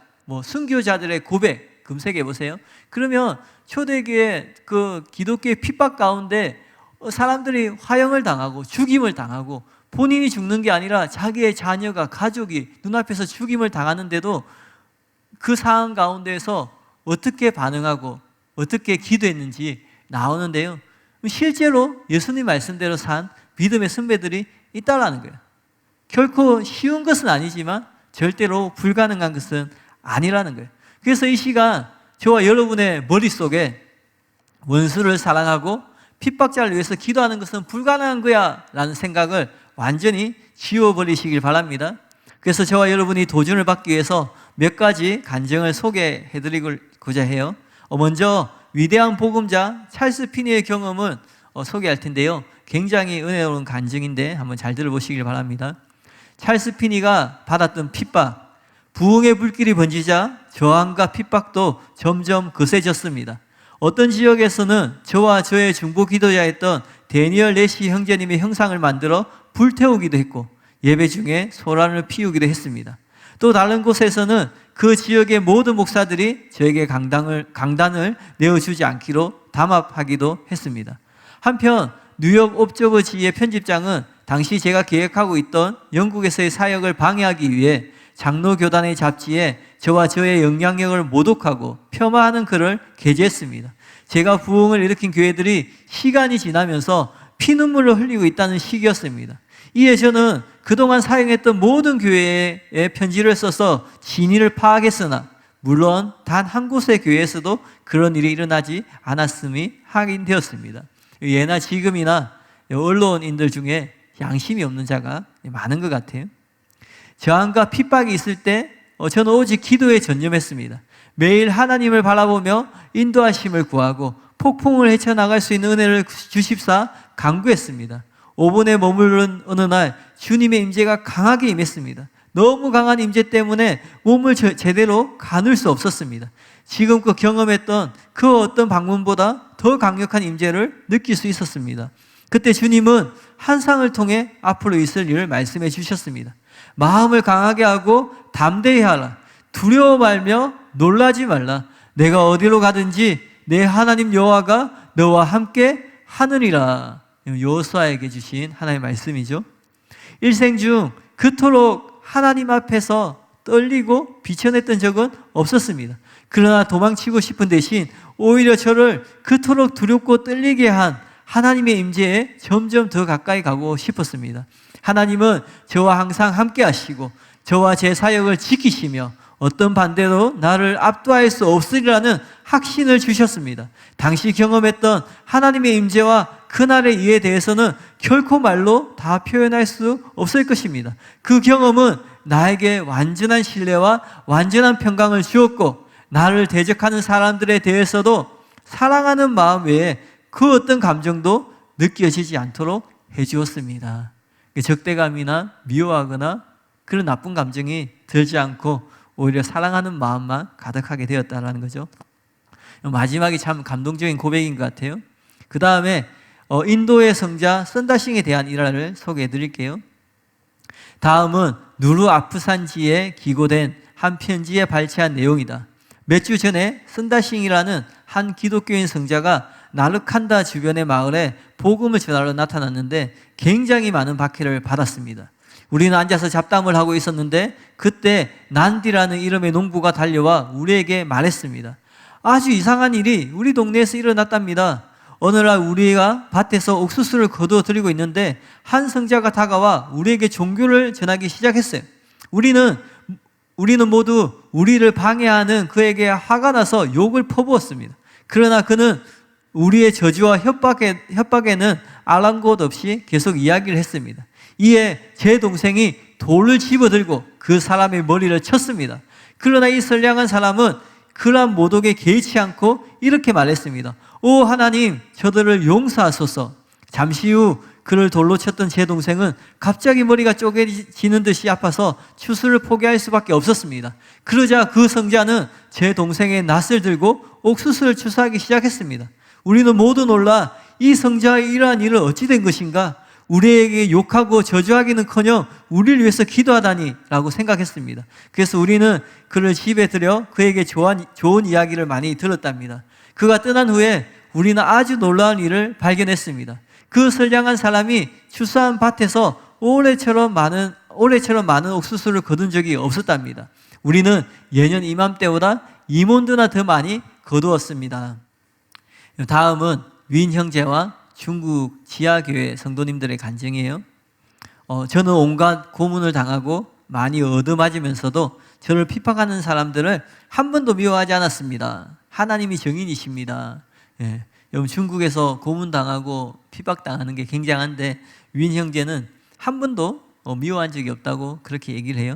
순교자들의 고백 검색해 보세요. 그러면 초대교회 그 기독교의 핍박 가운데 사람들이 화형을 당하고 죽임을 당하고 본인이 죽는 게 아니라 자기의 자녀가 가족이 눈앞에서 죽임을 당하는데도 그 상황 가운데에서 어떻게 반응하고 어떻게 기도했는지 나오는데요. 실제로 예수님 말씀대로 산 믿음의 선배들이 있다라는 거예요. 결코 쉬운 것은 아니지만 절대로 불가능한 것은 아니라는 거예요. 그래서 이 시간 저와 여러분의 머릿속에 원수를 사랑하고 핍박자를 위해서 기도하는 것은 불가능한 거야 라는 생각을 완전히 지워버리시길 바랍니다. 그래서 저와 여러분이 도전을 받기 위해서 몇 가지 간증을 소개해드리고자 해요. 먼저 위대한 복음자 찰스 피니의 경험을 소개할 텐데요. 굉장히 은혜로운 간증인데 한번 잘 들어보시길 바랍니다. 찰스 피니가 받았던 핍박, 부흥의 불길이 번지자 저항과 핍박도 점점 거세졌습니다. 어떤 지역에서는 저와 저의 중보 기도자였던 데니얼 내시 형제님의 형상을 만들어 불태우기도 했고, 예배 중에 소란을 피우기도 했습니다. 또 다른 곳에서는 그 지역의 모든 목사들이 저에게 강단을 내어주지 않기로 담합하기도 했습니다. 한편 뉴욕 옵저버지의 편집장은 당시 제가 계획하고 있던 영국에서의 사역을 방해하기 위해 장로교단의 잡지에 저와 저의 영향력을 모독하고 폄하하는 글을 게재했습니다. 제가 부흥을 일으킨 교회들이 시간이 지나면서 피눈물을 흘리고 있다는 시기였습니다. 이에 저는 그동안 사용했던 모든 교회에 편지를 써서 진위를 파악했으나 물론 단 한 곳의 교회에서도 그런 일이 일어나지 않았음이 확인되었습니다. 예나 지금이나 언론인들 중에 양심이 없는 자가 많은 것 같아요. 저항과 핍박이 있을 때 저는 오직 기도에 전념했습니다. 매일 하나님을 바라보며 인도하심을 구하고 폭풍을 헤쳐나갈 수 있는 은혜를 주십사 간구했습니다. 5분에 머무른 어느 날 주님의 임재가 강하게 임했습니다. 너무 강한 임재 때문에 몸을 제대로 가눌 수 없었습니다. 지금껏 경험했던 그 어떤 방문보다 더 강력한 임재를 느낄 수 있었습니다. 그때 주님은 환상을 통해 앞으로 있을 일을 말씀해 주셨습니다. 마음을 강하게 하고 담대히 하라. 두려워 말며 놀라지 말라. 내가 어디로 가든지 내 하나님 여호와가 너와 함께 하느니라. 여호수아에게 주신 하나님의 말씀이죠. 일생 중 그토록 하나님 앞에서 떨리고 비천했던 적은 없었습니다. 그러나 도망치고 싶은 대신 오히려 저를 그토록 두렵고 떨리게 한 하나님의 임재에 점점 더 가까이 가고 싶었습니다. 하나님은 저와 항상 함께 하시고 저와 제 사역을 지키시며 어떤 반대로 나를 압도할 수 없으리라는 확신을 주셨습니다. 당시 경험했던 하나님의 임재와 그날의 일에 대해서는 결코 말로 다 표현할 수 없을 것입니다. 그 경험은 나에게 완전한 신뢰와 완전한 평강을 주었고 나를 대적하는 사람들에 대해서도 사랑하는 마음 외에 그 어떤 감정도 느껴지지 않도록 해주었습니다. 적대감이나 미워하거나 그런 나쁜 감정이 들지 않고 오히려 사랑하는 마음만 가득하게 되었다는 거죠. 마지막이 참 감동적인 고백인 것 같아요. 그 다음에 인도의 성자 선다싱에 대한 일화를 소개해 드릴게요. 다음은 누르 아프산지에 기고된 한 편지에 발췌한 내용이다. 몇 주 전에 선다싱이라는 한 기독교인 성자가 나르칸다 주변의 마을에 복음을 전하러 나타났는데 굉장히 많은 박해를 받았습니다. 우리는 앉아서 잡담을 하고 있었는데 그때 난디라는 이름의 농부가 달려와 우리에게 말했습니다. 아주 이상한 일이 우리 동네에서 일어났답니다. 어느 날 우리가 밭에서 옥수수를 거두어 들이고 있는데 한 성자가 다가와 우리에게 종교를 전하기 시작했어요. 우리는 모두 우리를 방해하는 그에게 화가 나서 욕을 퍼부었습니다. 그러나 그는 우리의 저주와 협박에는 아랑곳 없이 계속 이야기를 했습니다. 이에 제 동생이 돌을 집어들고 그 사람의 머리를 쳤습니다. 그러나 이 선량한 사람은 그러한 모독에 개의치 않고 이렇게 말했습니다. 오 하나님, 저들을 용서하소서. 잠시 후 그를 돌로 쳤던 제 동생은 갑자기 머리가 쪼개지는 듯이 아파서 추수를 포기할 수밖에 없었습니다. 그러자 그 성자는 제 동생의 낫을 들고 옥수수를 추수하기 시작했습니다. 우리는 모두 놀라 이 성자의 이러한 일은 어찌 된 것인가? 우리에게 욕하고 저주하기는커녕 우리를 위해서 기도하다니 라고 생각했습니다. 그래서 우리는 그를 집에 들여 그에게 좋은 이야기를 많이 들었답니다. 그가 떠난 후에 우리는 아주 놀라운 일을 발견했습니다. 그 선량한 사람이 추수한 밭에서 올해처럼 많은 옥수수를 거둔 적이 없었답니다. 우리는 예년 이맘때보다 2몬드나 더 많이 거두었습니다. 다음은 윈 형제와 중국 지하교회 성도님들의 간증이에요. 저는 온갖 고문을 당하고 많이 얻어맞으면서도 저를 핍박하는 사람들을 한 번도 미워하지 않았습니다. 하나님이 정인이십니다. 예. 여러분 중국에서 고문당하고 핍박당하는 게 굉장한데 윈 형제는 한 번도 미워한 적이 없다고 그렇게 얘기를 해요.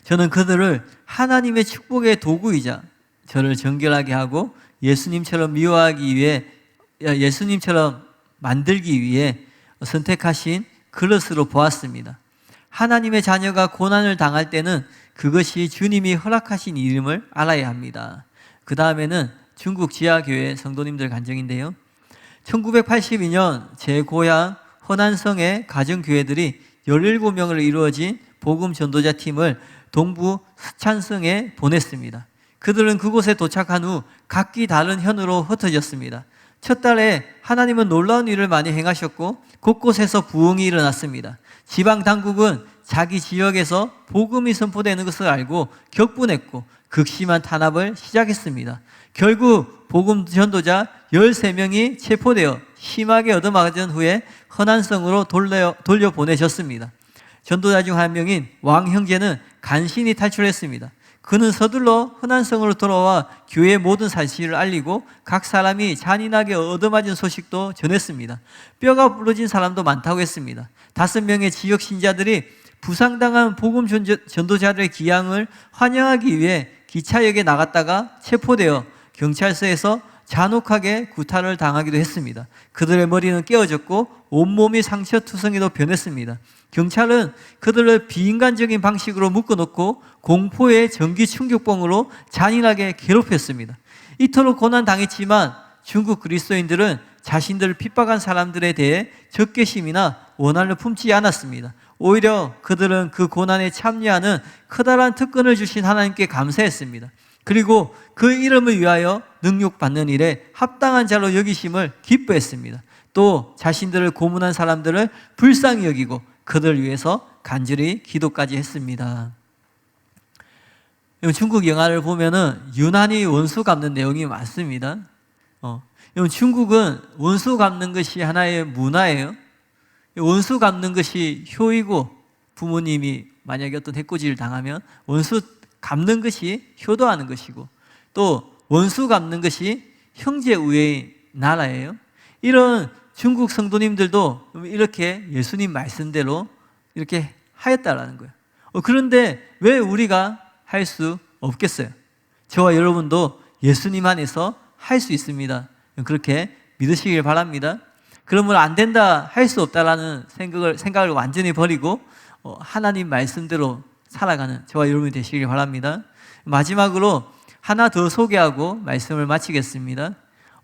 저는 그들을 하나님의 축복의 도구이자 저를 정결하게 하고 예수님처럼 만들기 위해 선택하신 그릇으로 보았습니다. 하나님의 자녀가 고난을 당할 때는 그것이 주님이 허락하신 일임을 알아야 합니다. 그 다음에는 중국 지하교회 성도님들 간증인데요. 1982년 제 고향 허난성의 가정교회들이 17명으로 이루어진 복음 전도자 팀을 동부 스촨성에 보냈습니다. 그들은 그곳에 도착한 후 각기 다른 현으로 흩어졌습니다. 첫 달에 하나님은 놀라운 일을 많이 행하셨고 곳곳에서 부흥이 일어났습니다. 지방 당국은 자기 지역에서 복음이 선포되는 것을 알고 격분했고 극심한 탄압을 시작했습니다. 결국 복음 전도자 13명이 체포되어 심하게 얻어맞은 후에 허난성으로 돌려보내졌습니다. 전도자 중 한 명인 왕 형제는 간신히 탈출했습니다. 그는 서둘러 허난성으로 돌아와 교회의 모든 사실을 알리고 각 사람이 잔인하게 얻어맞은 소식도 전했습니다. 뼈가 부러진 사람도 많다고 했습니다. 5명의 지역 신자들이 부상당한 복음 전도자들의 귀향을 환영하기 위해 기차역에 나갔다가 체포되어 경찰서에서 잔혹하게 구타를 당하기도 했습니다. 그들의 머리는 깨어졌고 온몸이 상처투성이로 변했습니다. 경찰은 그들을 비인간적인 방식으로 묶어놓고 공포의 전기 충격봉으로 잔인하게 괴롭혔습니다. 이토록 고난당했지만 중국 그리스도인들은 자신들을 핍박한 사람들에 대해 적개심이나 원한을 품지 않았습니다. 오히려 그들은 그 고난에 참여하는 커다란 특권을 주신 하나님께 감사했습니다. 그리고 그 이름을 위하여 능욕받는 일에 합당한 자로 여기심을 기뻐했습니다. 또 자신들을 고문한 사람들을 불쌍히 여기고 그들을 위해서 간절히 기도까지 했습니다. 중국 영화를 보면은 유난히 원수 갚는 내용이 많습니다. 중국은 원수 갚는 것이 하나의 문화예요. 원수 갚는 것이 효이고, 부모님이 만약에 어떤 해코지를 당하면 원수 갚는 것이 효도하는 것이고, 또 원수 갚는 것이 형제우애의 나라예요. 이런 중국 성도님들도 이렇게 예수님 말씀대로 이렇게 하였다라는 거예요. 그런데 왜 우리가 할 수 없겠어요? 저와 여러분도 예수님 안에서 할 수 있습니다. 그렇게 믿으시길 바랍니다. 그러면 안 된다, 할 수 없다라는 생각을 완전히 버리고 하나님 말씀대로 살아가는 저와 여러분이 되시길 바랍니다. 마지막으로 하나 더 소개하고 말씀을 마치겠습니다.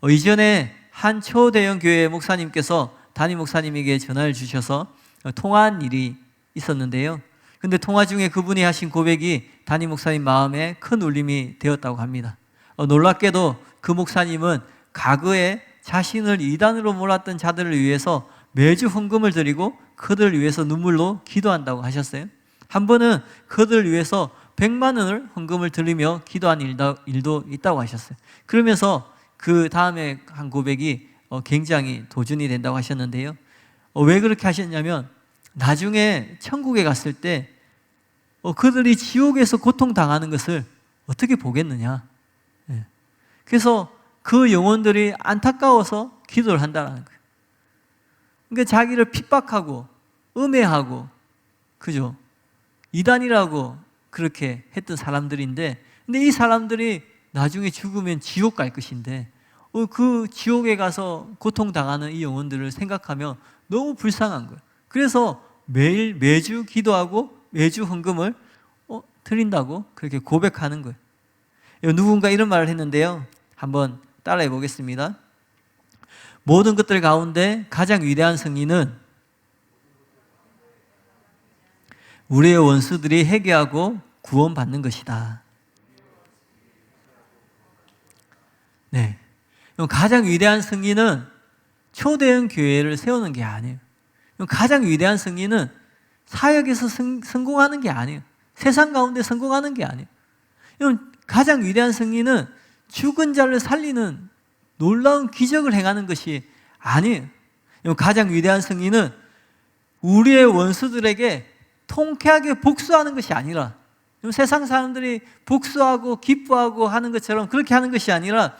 이전에 한 초대형 교회 목사님께서 담임 목사님에게 전화를 주셔서 통화한 일이 있었는데요. 근데 통화 중에 그분이 하신 고백이 담임 목사님 마음에 큰 울림이 되었다고 합니다. 놀랍게도 그 목사님은 과거에 자신을 이단으로 몰았던 자들을 위해서 매주 헌금을 드리고 그들을 위해서 눈물로 기도한다고 하셨어요. 한 번은 그들을 위해서 100만 원을 헌금을 드리며 기도한 일도 있다고 하셨어요. 그러면서 그 다음에 한 고백이 굉장히 도전이 된다고 하셨는데요. 왜 그렇게 하셨냐면 나중에 천국에 갔을 때 그들이 지옥에서 고통당하는 것을 어떻게 보겠느냐. 그래서 그 영혼들이 안타까워서 기도를 한다는 거예요. 그러니까 자기를 핍박하고 음해하고, 그죠? 이단이라고 그렇게 했던 사람들인데, 근데 이 사람들이 나중에 죽으면 지옥 갈 것인데 그 지옥에 가서 고통당하는 이 영혼들을 생각하면 너무 불쌍한 거예요. 그래서 매주 기도하고 매주 헌금을 드린다고 그렇게 고백하는 거예요. 누군가 이런 말을 했는데요. 한번 따라해 보겠습니다. 모든 것들 가운데 가장 위대한 승리는 우리의 원수들이 회개하고 구원받는 것이다. 네. 가장 위대한 승리는 초대형 교회를 세우는 게 아니에요. 가장 위대한 승리는 사역에서 성공하는 게 아니에요. 세상 가운데 성공하는 게 아니에요. 가장 위대한 승리는 죽은 자를 살리는 놀라운 기적을 행하는 것이 아니에요. 가장 위대한 승리는 우리의 원수들에게 통쾌하게 복수하는 것이 아니라, 세상 사람들이 복수하고 기뻐하고 하는 것처럼 그렇게 하는 것이 아니라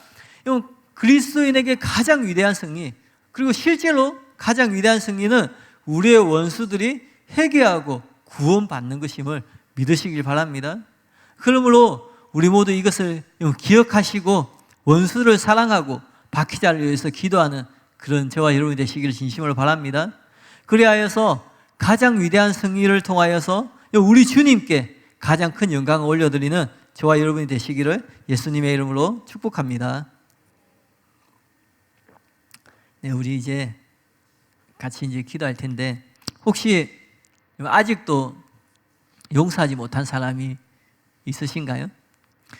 그리스도인에게 가장 위대한 승리, 그리고 실제로 가장 위대한 승리는 우리의 원수들이 회개하고 구원받는 것임을 믿으시길 바랍니다. 그러므로 우리 모두 이것을 기억하시고 원수를 사랑하고 박희자를 위해서 기도하는 그런 저와 여러분이 되시기를 진심으로 바랍니다. 그리하여서 가장 위대한 승리를 통하여서 우리 주님께 가장 큰 영광을 올려드리는 저와 여러분이 되시기를 예수님의 이름으로 축복합니다. 네, 우리 이제 같이 기도할 텐데, 혹시 아직도 용서하지 못한 사람이 있으신가요?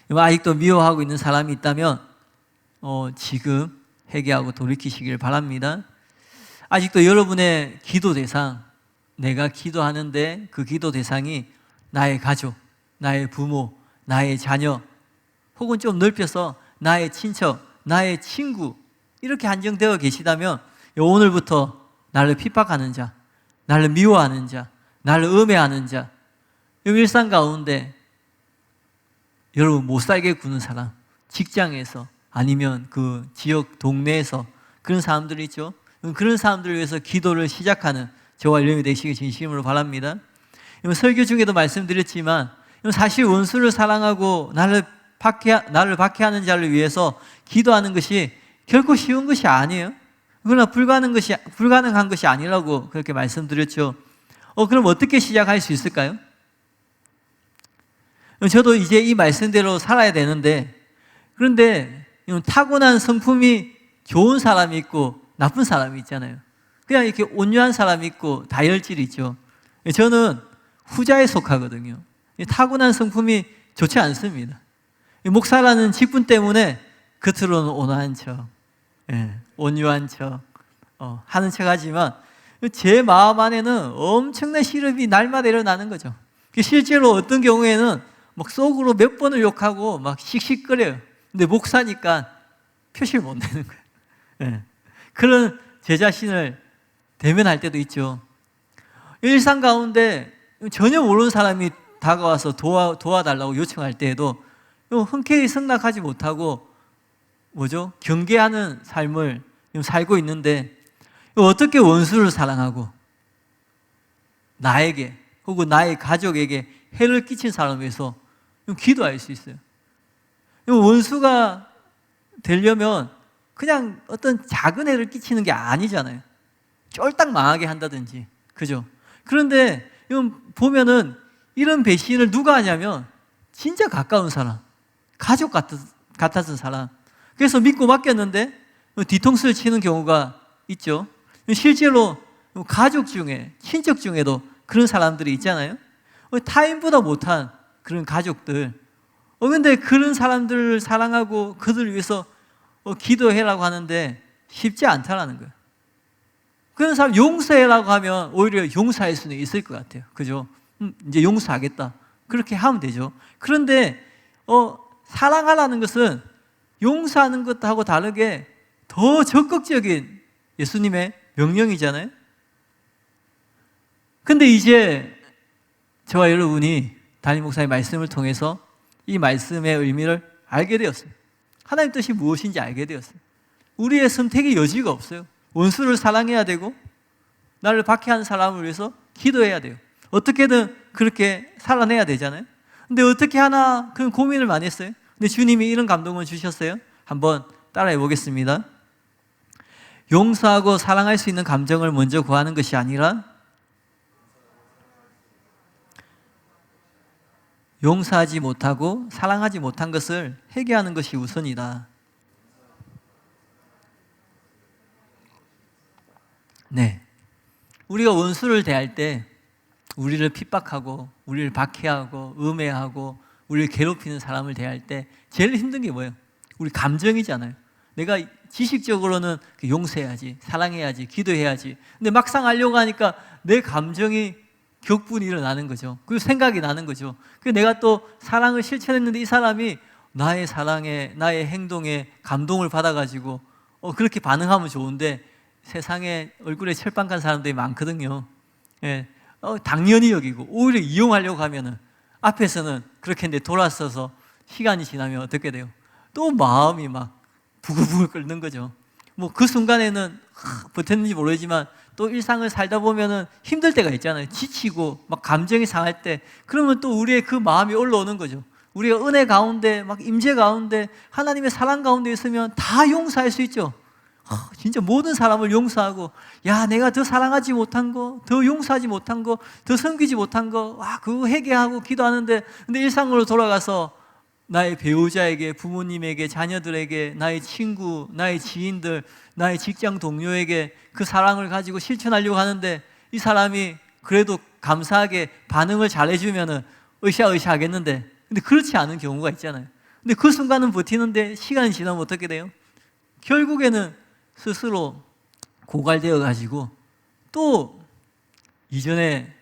아직도 미워하고 있는 사람이 있다면 지금 회개하고 돌이키시길 바랍니다. 아직도 여러분의 기도 대상, 내가 기도하는데 그 기도 대상이 나의 가족, 나의 부모, 나의 자녀, 혹은 좀 넓혀서 나의 친척, 나의 친구, 이렇게 한정되어 계시다면 오늘부터 나를 핍박하는 자, 나를 미워하는 자, 나를 음해하는 자, 일상 가운데 여러분 못 살게 구는 사람, 직장에서 아니면 그 지역 동네에서 그런 사람들이 있죠. 그런 사람들을 위해서 기도를 시작하는 저와 여러분이 되시길 진심으로 바랍니다. 설교 중에도 말씀드렸지만 사실 원수를 사랑하고 나를 박해하는 자를 위해서 기도하는 것이 결코 쉬운 것이 아니에요. 그러나 불가능한 것이 아니라고 그렇게 말씀드렸죠. 그럼 어떻게 시작할 수 있을까요? 저도 이제 이 말씀대로 살아야 되는데, 그런데 타고난 성품이 좋은 사람이 있고 나쁜 사람이 있잖아요. 그냥 이렇게 온유한 사람이 있고 다혈질이 있죠. 저는 후자에 속하거든요. 타고난 성품이 좋지 않습니다. 목사라는 직분 때문에 겉으로는 온화한 척, 온유한 척 하는 척 하지만 제 마음 안에는 엄청난 시름이 날마다 일어나는 거죠. 실제로 어떤 경우에는 막 속으로 몇 번을 욕하고 막 씩씩거려요. 근데 목사니까 표시를 못 내는 거예요. 그런 제 자신을 대면할 때도 있죠. 일상 가운데 전혀 모르는 사람이 다가와서 도와달라고 요청할 때에도 흔쾌히 승낙하지 못하고 경계하는 삶을 살고 있는데, 어떻게 원수를 사랑하고 나에게 혹은 나의 가족에게 해를 끼친 사람을 위해서 기도할 수 있어요. 원수가 되려면 그냥 어떤 작은 해를 끼치는 게 아니잖아요. 쫄딱 망하게 한다든지, 그죠? 그런데 보면은 이런 배신을 누가 하냐면 진짜 가까운 사람, 가족 같았던 사람. 그래서 믿고 맡겼는데 뒤통수를 치는 경우가 있죠. 실제로 가족 중에, 친척 중에도 그런 사람들이 있잖아요. 타인보다 못한 그런 가족들. 그런데 그런 사람들을 사랑하고 그들을 위해서 기도해라고 하는데 쉽지 않다라는 거예요. 그런 사람 용서해라고 하면 오히려 용서할 수는 있을 것 같아요. 그죠? 이제 용서하겠다. 그렇게 하면 되죠. 그런데 사랑하라는 것은 용서하는 것하고 다르게 더 적극적인 예수님의 명령이잖아요. 근데 이제 저와 여러분이 담임 목사의 말씀을 통해서 이 말씀의 의미를 알게 되었어요. 하나님 뜻이 무엇인지 알게 되었어요. 우리의 선택의 여지가 없어요. 원수를 사랑해야 되고 나를 박해하는 사람을 위해서 기도해야 돼요. 어떻게든 그렇게 살아내야 되잖아요. 근데 어떻게 하나 그런 고민을 많이 했어요. 근데 주님이 이런 감동을 주셨어요. 한번 따라해 보겠습니다. 용서하고 사랑할 수 있는 감정을 먼저 구하는 것이 아니라 용서하지 못하고 사랑하지 못한 것을 회개하는 것이 우선이다. 네. 우리가 원수를 대할 때 우리를 핍박하고 우리를 박해하고 음해하고 우리를 괴롭히는 사람을 대할 때 제일 힘든 게 뭐예요? 우리 감정이잖아요. 내가 지식적으로는 용서해야지, 사랑해야지, 기도해야지. 근데 막상 하려고 하니까 내 감정이 격분이 일어나는 거죠. 그리고 생각이 나는 거죠. 그래서 내가 또 사랑을 실천했는데 이 사람이 나의 사랑에, 나의 행동에 감동을 받아가지고 그렇게 반응하면 좋은데 세상에 얼굴에 철판간 사람들이 많거든요. 예, 당연히 여기고 오히려 이용하려고 하면은 앞에서는 그렇게 했는데 돌아서서 시간이 지나면 어떻게 돼요? 또 마음이 막 부글부글 끓는 거죠. 뭐 그 순간에는 버텼는지 모르지만 또 일상을 살다 보면은 힘들 때가 있잖아요. 지치고 막 감정이 상할 때, 그러면 또 우리의 그 마음이 올라오는 거죠. 우리가 은혜 가운데 막 임재 가운데 하나님의 사랑 가운데 있으면 다 용서할 수 있죠. 진짜 모든 사람을 용서하고, 야, 내가 더 사랑하지 못한 거, 더 용서하지 못한 거, 더 섬기지 못한 거, 그거 회개하고 기도하는데, 근데 일상으로 돌아가서 나의 배우자에게, 부모님에게, 자녀들에게, 나의 친구, 나의 지인들, 나의 직장 동료에게 그 사랑을 가지고 실천하려고 하는데 이 사람이 그래도 감사하게 반응을 잘해주면은 으쌰으쌰 하겠는데, 근데 그렇지 않은 경우가 있잖아요. 근데 그 순간은 버티는데 시간이 지나면 어떻게 돼요? 결국에는 스스로 고갈되어 가지고 또 이전의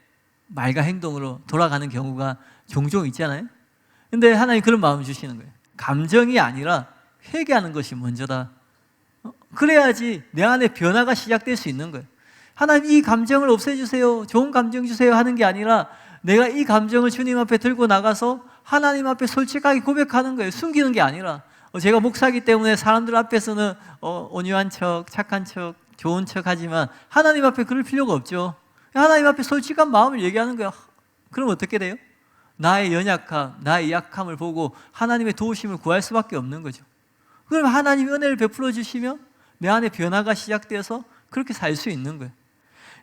말과 행동으로 돌아가는 경우가 종종 있잖아요. 근데 하나님 그런 마음을 주시는 거예요. 감정이 아니라 회개하는 것이 먼저다. 그래야지 내 안에 변화가 시작될 수 있는 거예요. 하나님 이 감정을 없애주세요, 좋은 감정 주세요 하는 게 아니라 내가 이 감정을 주님 앞에 들고 나가서 하나님 앞에 솔직하게 고백하는 거예요. 숨기는 게 아니라. 제가 목사기 때문에 사람들 앞에서는 온유한 척, 착한 척, 좋은 척 하지만 하나님 앞에 그럴 필요가 없죠. 하나님 앞에 솔직한 마음을 얘기하는 거야. 그럼 어떻게 돼요? 나의 연약함, 나의 약함을 보고 하나님의 도우심을 구할 수밖에 없는 거죠. 그럼 하나님이 은혜를 베풀어 주시면 내 안에 변화가 시작되어서 그렇게 살 수 있는 거예요.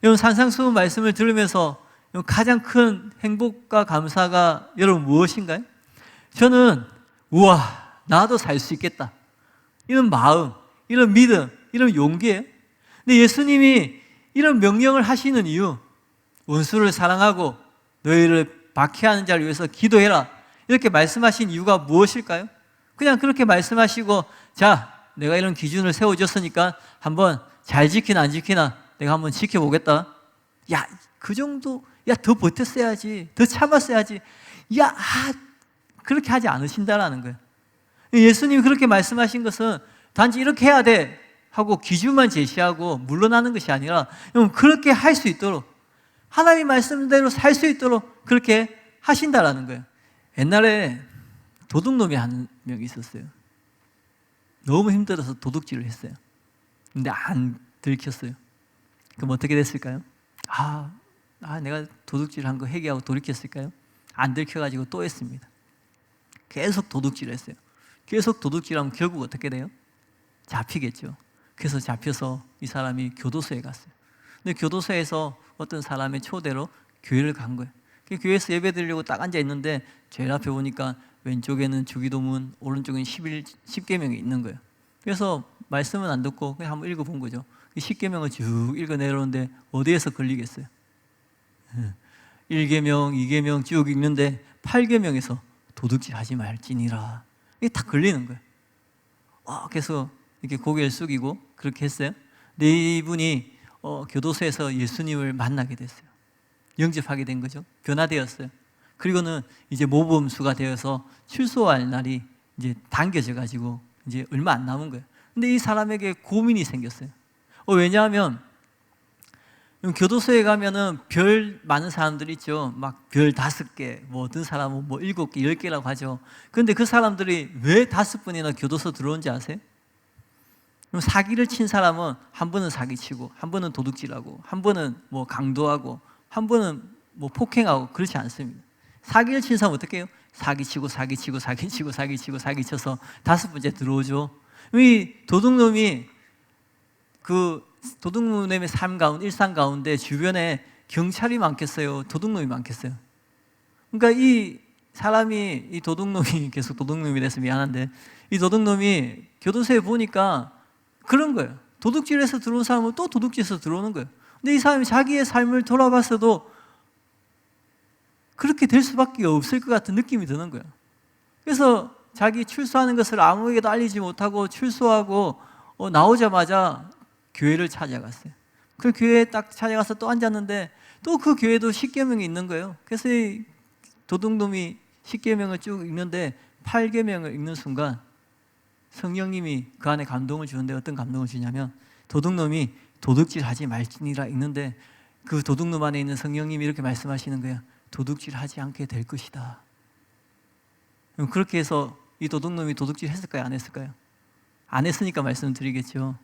여러분, 산상수훈 말씀을 들으면서 가장 큰 행복과 감사가 여러분 무엇인가요? 저는 우와, 나도 살 수 있겠다, 이런 마음, 이런 믿음, 이런 용기예요. 근데 예수님이 이런 명령을 하시는 이유, 원수를 사랑하고 너희를 박해하는 자를 위해서 기도해라, 이렇게 말씀하신 이유가 무엇일까요? 그냥 그렇게 말씀하시고, 자, 내가 이런 기준을 세워줬으니까 한번 잘 지키나 안 지키나 내가 한번 지켜보겠다. 야, 그 정도, 야, 더 버텼어야지, 더 참았어야지, 야, 그렇게 하지 않으신다라는 거예요. 예수님이 그렇게 말씀하신 것은 단지 이렇게 해야 돼 하고 기준만 제시하고 물러나는 것이 아니라 그렇게 할 수 있도록, 하나님 말씀대로 살 수 있도록 그렇게 하신다라는 거예요. 옛날에 도둑놈이 한 명 있었어요. 너무 힘들어서 도둑질을 했어요. 근데 안 들켰어요. 그럼 어떻게 됐을까요? 내가 도둑질한 거 회개하고 돌이켰을까요? 안 들켜가지고 또 했습니다. 계속 도둑질을 했어요. 계속 도둑질하면 결국 어떻게 돼요? 잡히겠죠. 그래서 잡혀서 이 사람이 교도소에 갔어요. 근데 교도소에서 어떤 사람의 초대로 교회를 간 거예요. 교회에서 예배 드리려고 딱 앉아 있는데 제일 앞에 보니까 왼쪽에는 주기도문, 오른쪽에는 10계명이 있는 거예요. 그래서 말씀은 안 듣고 그냥 한번 읽어본 거죠. 10계명을 쭉 읽어 내려오는데 어디에서 걸리겠어요? 1계명, 2계명 쭉 읽는데 8계명에서 도둑질 하지 말지니라, 이게 딱 걸리는 거예요. 그래서 이렇게 고개를 숙이고 그렇게 했어요. 근데 이분이 교도소에서 예수님을 만나게 됐어요. 영접하게 된 거죠. 변화되었어요. 그리고는 이제 모범수가 되어서 출소할 날이 이제 당겨져 가지고 이제 얼마 안 남은 거예요. 근데 이 사람에게 고민이 생겼어요. 왜냐하면 교도소에 가면은 별 많은 사람들이 있죠. 막 별 5개, 뭐 어떤 사람은 뭐 7개, 10개라고 하죠. 그런데 그 사람들이 왜 5번이나 교도소 들어온지 아세요? 그럼 사기를 친 사람은 한 번은 사기치고, 한 번은 도둑질하고, 한 번은 뭐 강도하고, 한 번은 뭐 폭행하고, 그렇지 않습니다. 사기를 친 사람은 어떻게 해요? 사기치고 사기치고 사기치고 사기치고 사기쳐서 5번째 들어오죠. 이 도둑놈이 그 도둑놈의 삶 가운데, 일상 가운데 주변에 경찰이 많겠어요? 도둑놈이 많겠어요? 그러니까 이 사람이, 이 도둑놈이, 계속 도둑놈이 돼서 미안한데, 이 도둑놈이 교도소에 보니까 그런 거예요. 도둑질에서 들어온 사람은 또 도둑질에서 들어오는 거예요. 근데 이 사람이 자기의 삶을 돌아봤어도 그렇게 될 수밖에 없을 것 같은 느낌이 드는 거예요. 그래서 자기 출소하는 것을 아무에게도 알리지 못하고 출소하고 나오자마자 교회를 찾아갔어요. 그 교회에 딱 찾아가서 또 앉았는데 또 그 교회도 10계명이 있는 거예요. 그래서 이 도둑놈이 10계명을 쭉 읽는데 8계명을 읽는 순간 성령님이 그 안에 감동을 주는데, 어떤 감동을 주냐면 도둑놈이 도둑질하지 말지니라 읽는데 그 도둑놈 안에 있는 성령님이 이렇게 말씀하시는 거예요. 도둑질하지 않게 될 것이다. 그럼 그렇게 해서 이 도둑놈이 도둑질 했을까요? 안 했을까요? 안 했으니까 말씀을 드리겠죠.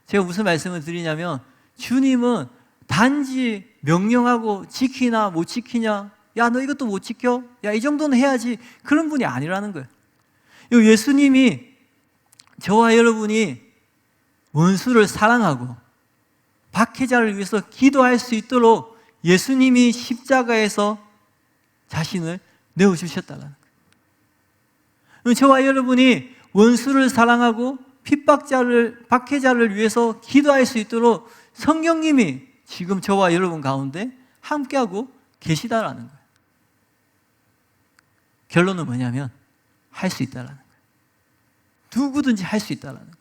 제가 무슨 말씀을 드리냐면, 주님은 단지 명령하고 지키나 못 지키냐, 야, 너 이것도 못 지켜? 야, 이 정도는 해야지, 그런 분이 아니라는 거예요. 예수님이 저와 여러분이 원수를 사랑하고 박해자를 위해서 기도할 수 있도록 예수님이 십자가에서 자신을 내어주셨다는 거예요. 저와 여러분이 원수를 사랑하고 박해자를 위해서 기도할 수 있도록 성령님이 지금 저와 여러분 가운데 함께하고 계시다라는 거예요. 결론은 뭐냐면 할 수 있다라는 거예요. 누구든지 할 수 있다라는 거예요.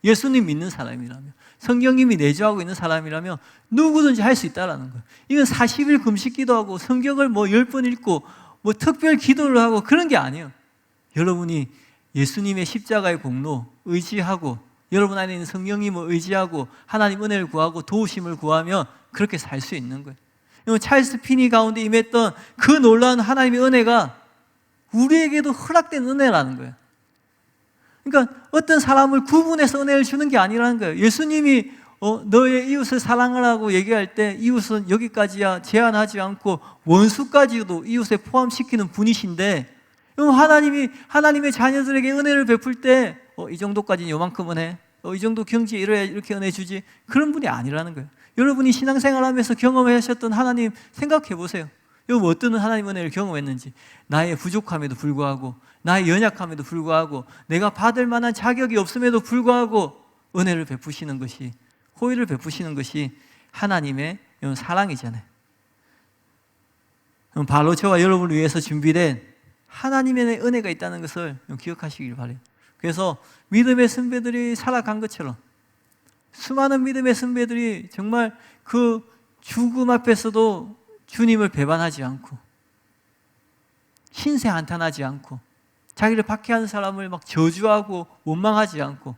예수님 믿는 사람이라면, 성경님이 내주하고 있는 사람이라면 누구든지 할 수 있다라는 거예요. 이건 40일 금식 기도하고 성경을 10번 읽고 특별 기도를 하고 그런 게 아니에요. 여러분이 예수님의 십자가의 공로 의지하고, 여러분 안에 있는 성령님을 의지하고 하나님 은혜를 구하고 도우심을 구하면 그렇게 살 수 있는 거예요. 찰스 피니 가운데 임했던 그 놀라운 하나님의 은혜가 우리에게도 허락된 은혜라는 거예요. 그러니까 어떤 사람을 구분해서 은혜를 주는 게 아니라는 거예요. 예수님이 너의 이웃을 사랑하라고 얘기할 때 이웃은 여기까지야 제한하지 않고 원수까지도 이웃에 포함시키는 분이신데, 하나님의 자녀들에게 은혜를 베풀 때 이 정도까지는 요만큼은 해, 이 정도 경지에 이렇게 은혜 주지, 그런 분이 아니라는 거예요. 여러분이 신앙생활하면서 경험하셨던 하나님 생각해 보세요. 여러분 어떤 하나님 은혜를 경험했는지. 나의 부족함에도 불구하고, 나의 연약함에도 불구하고, 내가 받을 만한 자격이 없음에도 불구하고 은혜를 베푸시는 것이, 호의를 베푸시는 것이 하나님의 사랑이잖아요. 바로 저와 여러분을 위해서 준비된 하나님의 은혜가 있다는 것을 기억하시길 바라요. 그래서 믿음의 선배들이 살아간 것처럼 수많은 믿음의 선배들이 정말 그 죽음 앞에서도 주님을 배반하지 않고, 신세 한탄하지 않고, 자기를 박해하는 사람을 막 저주하고 원망하지 않고,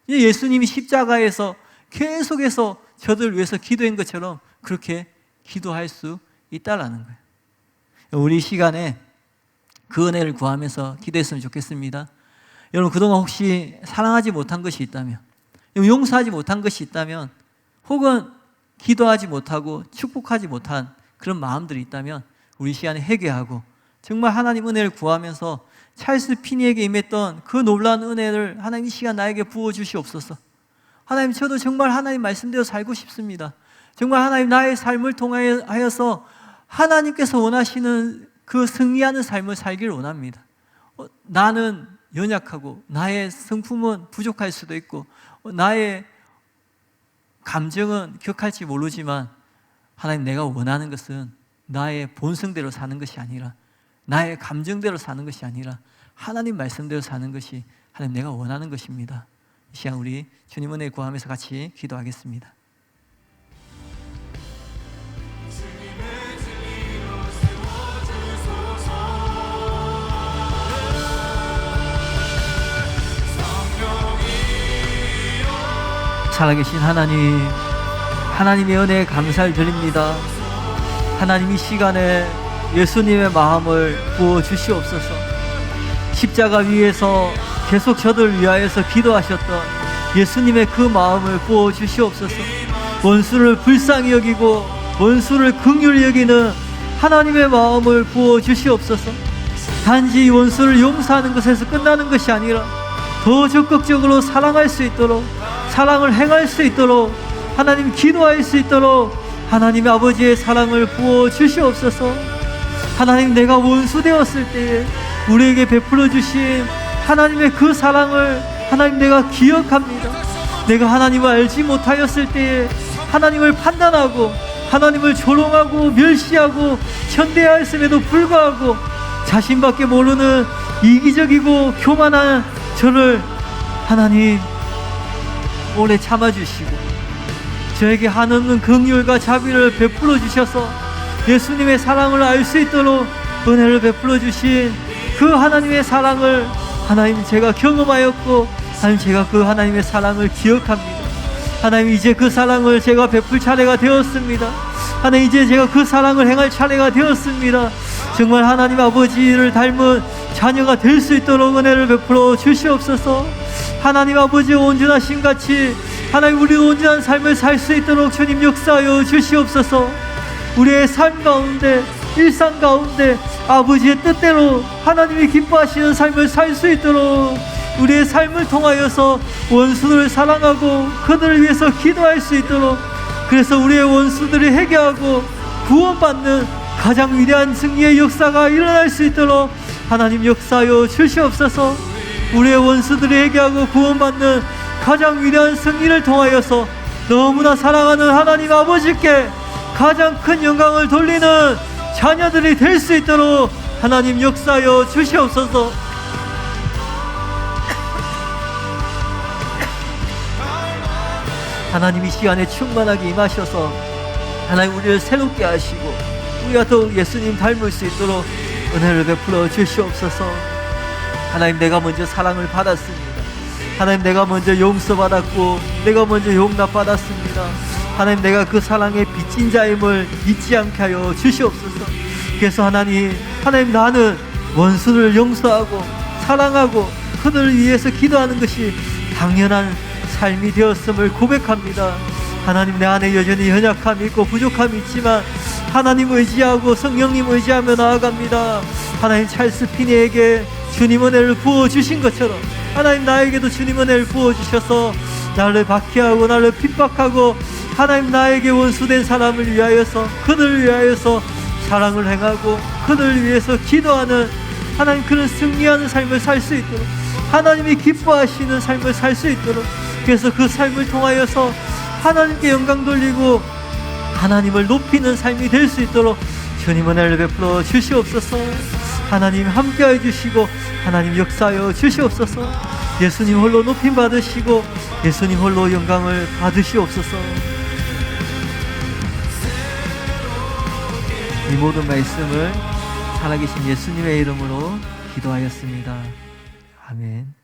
예수님이 십자가에서 계속해서 저들을 위해서 기도한 것처럼 그렇게 기도할 수 있다라는 거예요. 우리 이 시간에 그 은혜를 구하면서 기도했으면 좋겠습니다. 여러분 그동안 혹시 사랑하지 못한 것이 있다면, 용서하지 못한 것이 있다면, 혹은 기도하지 못하고 축복하지 못한 그런 마음들이 있다면 우리 시간에 회개하고 정말 하나님 은혜를 구하면서 찰스 피니에게 임했던 그 놀라운 은혜를 하나님 이 시간 나에게 부어주시옵소서. 하나님 저도 정말 하나님 말씀대로 살고 싶습니다. 정말 하나님 나의 삶을 통하여서 하나님께서 원하시는 그 승리하는 삶을 살기를 원합니다. 나는 연약하고 나의 성품은 부족할 수도 있고 나의 감정은 격할지 모르지만, 하나님 내가 원하는 것은 나의 본성대로 사는 것이 아니라, 나의 감정대로 사는 것이 아니라 하나님 말씀대로 사는 것이 하나님 내가 원하는 것입니다. 이 시간 우리 주님 은혜 구하면서 같이 기도하겠습니다. 살아계신 하나님, 하나님의 은혜에 감사를 드립니다. 하나님 이 시간에 예수님의 마음을 부어주시옵소서. 십자가 위에서 계속 저들 위하여서 기도하셨던 예수님의 그 마음을 부어주시옵소서. 원수를 불쌍히 여기고 원수를 긍휼히 여기는 하나님의 마음을 부어주시옵소서. 단지 원수를 용서하는 것에서 끝나는 것이 아니라 더 적극적으로 사랑할 수 있도록, 사랑을 행할 수 있도록, 하나님 기도할 수 있도록 하나님의 아버지의 사랑을 부어 주시옵소서. 하나님 내가 원수 되었을 때에 우리에게 베풀어 주신 하나님의 그 사랑을 하나님 내가 기억합니다. 내가 하나님을 알지 못하였을 때에 하나님을 판단하고 하나님을 조롱하고 멸시하고 천대하였음에도 불구하고 자신밖에 모르는 이기적이고 교만한 저를 하나님 오래 참아주시고 저에게 한없는 긍휼과 자비를 베풀어 주셔서 예수님의 사랑을 알 수 있도록 은혜를 베풀어 주신 그 하나님의 사랑을 하나님 제가 경험하였고, 하나님 제가 그 하나님의 사랑을 기억합니다. 하나님 이제 그 사랑을 제가 베풀 차례가 되었습니다. 하나님 이제 제가 그 사랑을 행할 차례가 되었습니다. 정말 하나님 아버지를 닮은 자녀가 될 수 있도록 은혜를 베풀어 주시옵소서. 하나님 아버지의 온전하심 같이 하나님 우리도 온전한 삶을 살 수 있도록 주님 역사하여 주시옵소서. 우리의 삶 가운데, 일상 가운데 아버지의 뜻대로 하나님이 기뻐하시는 삶을 살 수 있도록 우리의 삶을 통하여서 원수들을 사랑하고 그들을 위해서 기도할 수 있도록, 그래서 우리의 원수들이 회개하고 구원받는 가장 위대한 승리의 역사가 일어날 수 있도록 하나님 역사하여 주시옵소서. 우리의 원수들이 회개하고 구원받는 가장 위대한 승리를 통하여서 너무나 사랑하는 하나님 아버지께 가장 큰 영광을 돌리는 자녀들이 될 수 있도록 하나님 역사하여 주시옵소서. 하나님 이 시간에 충만하게 임하셔서 하나님 우리를 새롭게 하시고 우리가 더욱 예수님 닮을 수 있도록 은혜를 베풀어 주시옵소서. 하나님, 내가 먼저 사랑을 받았습니다. 하나님, 내가 먼저 용서받았고 내가 먼저 용납받았습니다. 하나님, 내가 그 사랑의 빚진 자임을 잊지 않게 하여 주시옵소서. 그래서 하나님 나는 원수를 용서하고 사랑하고 그들을 위해서 기도하는 것이 당연한 삶이 되었음을 고백합니다. 하나님, 내 안에 여전히 연약함이 있고 부족함이 있지만 하나님 의지하고 성령님 의지하며 나아갑니다. 하나님, 찰스 피니에게 주님 은혜를 부어주신 것처럼 하나님 나에게도 주님 은혜를 부어주셔서 나를 박해하고 나를 핍박하고 하나님 나에게 원수된 사람을 위하여서 그들을 위하여서 사랑을 행하고 그들을 위해서 기도하는 하나님 그런 승리하는 삶을 살 수 있도록 하나님이 기뻐하시는 삶을 살 수 있도록 그래서 그 삶을 통하여서 하나님께 영광 돌리고 하나님을 높이는 삶이 될 수 있도록 주님 은혜를 베풀어 주시옵소서. 하나님 함께해 주시고 하나님 역사하여 주시옵소서. 예수님 홀로 높임 받으시고 예수님 홀로 영광을 받으시옵소서. 이 모든 말씀을 살아계신 예수님의 이름으로 기도하였습니다. 아멘.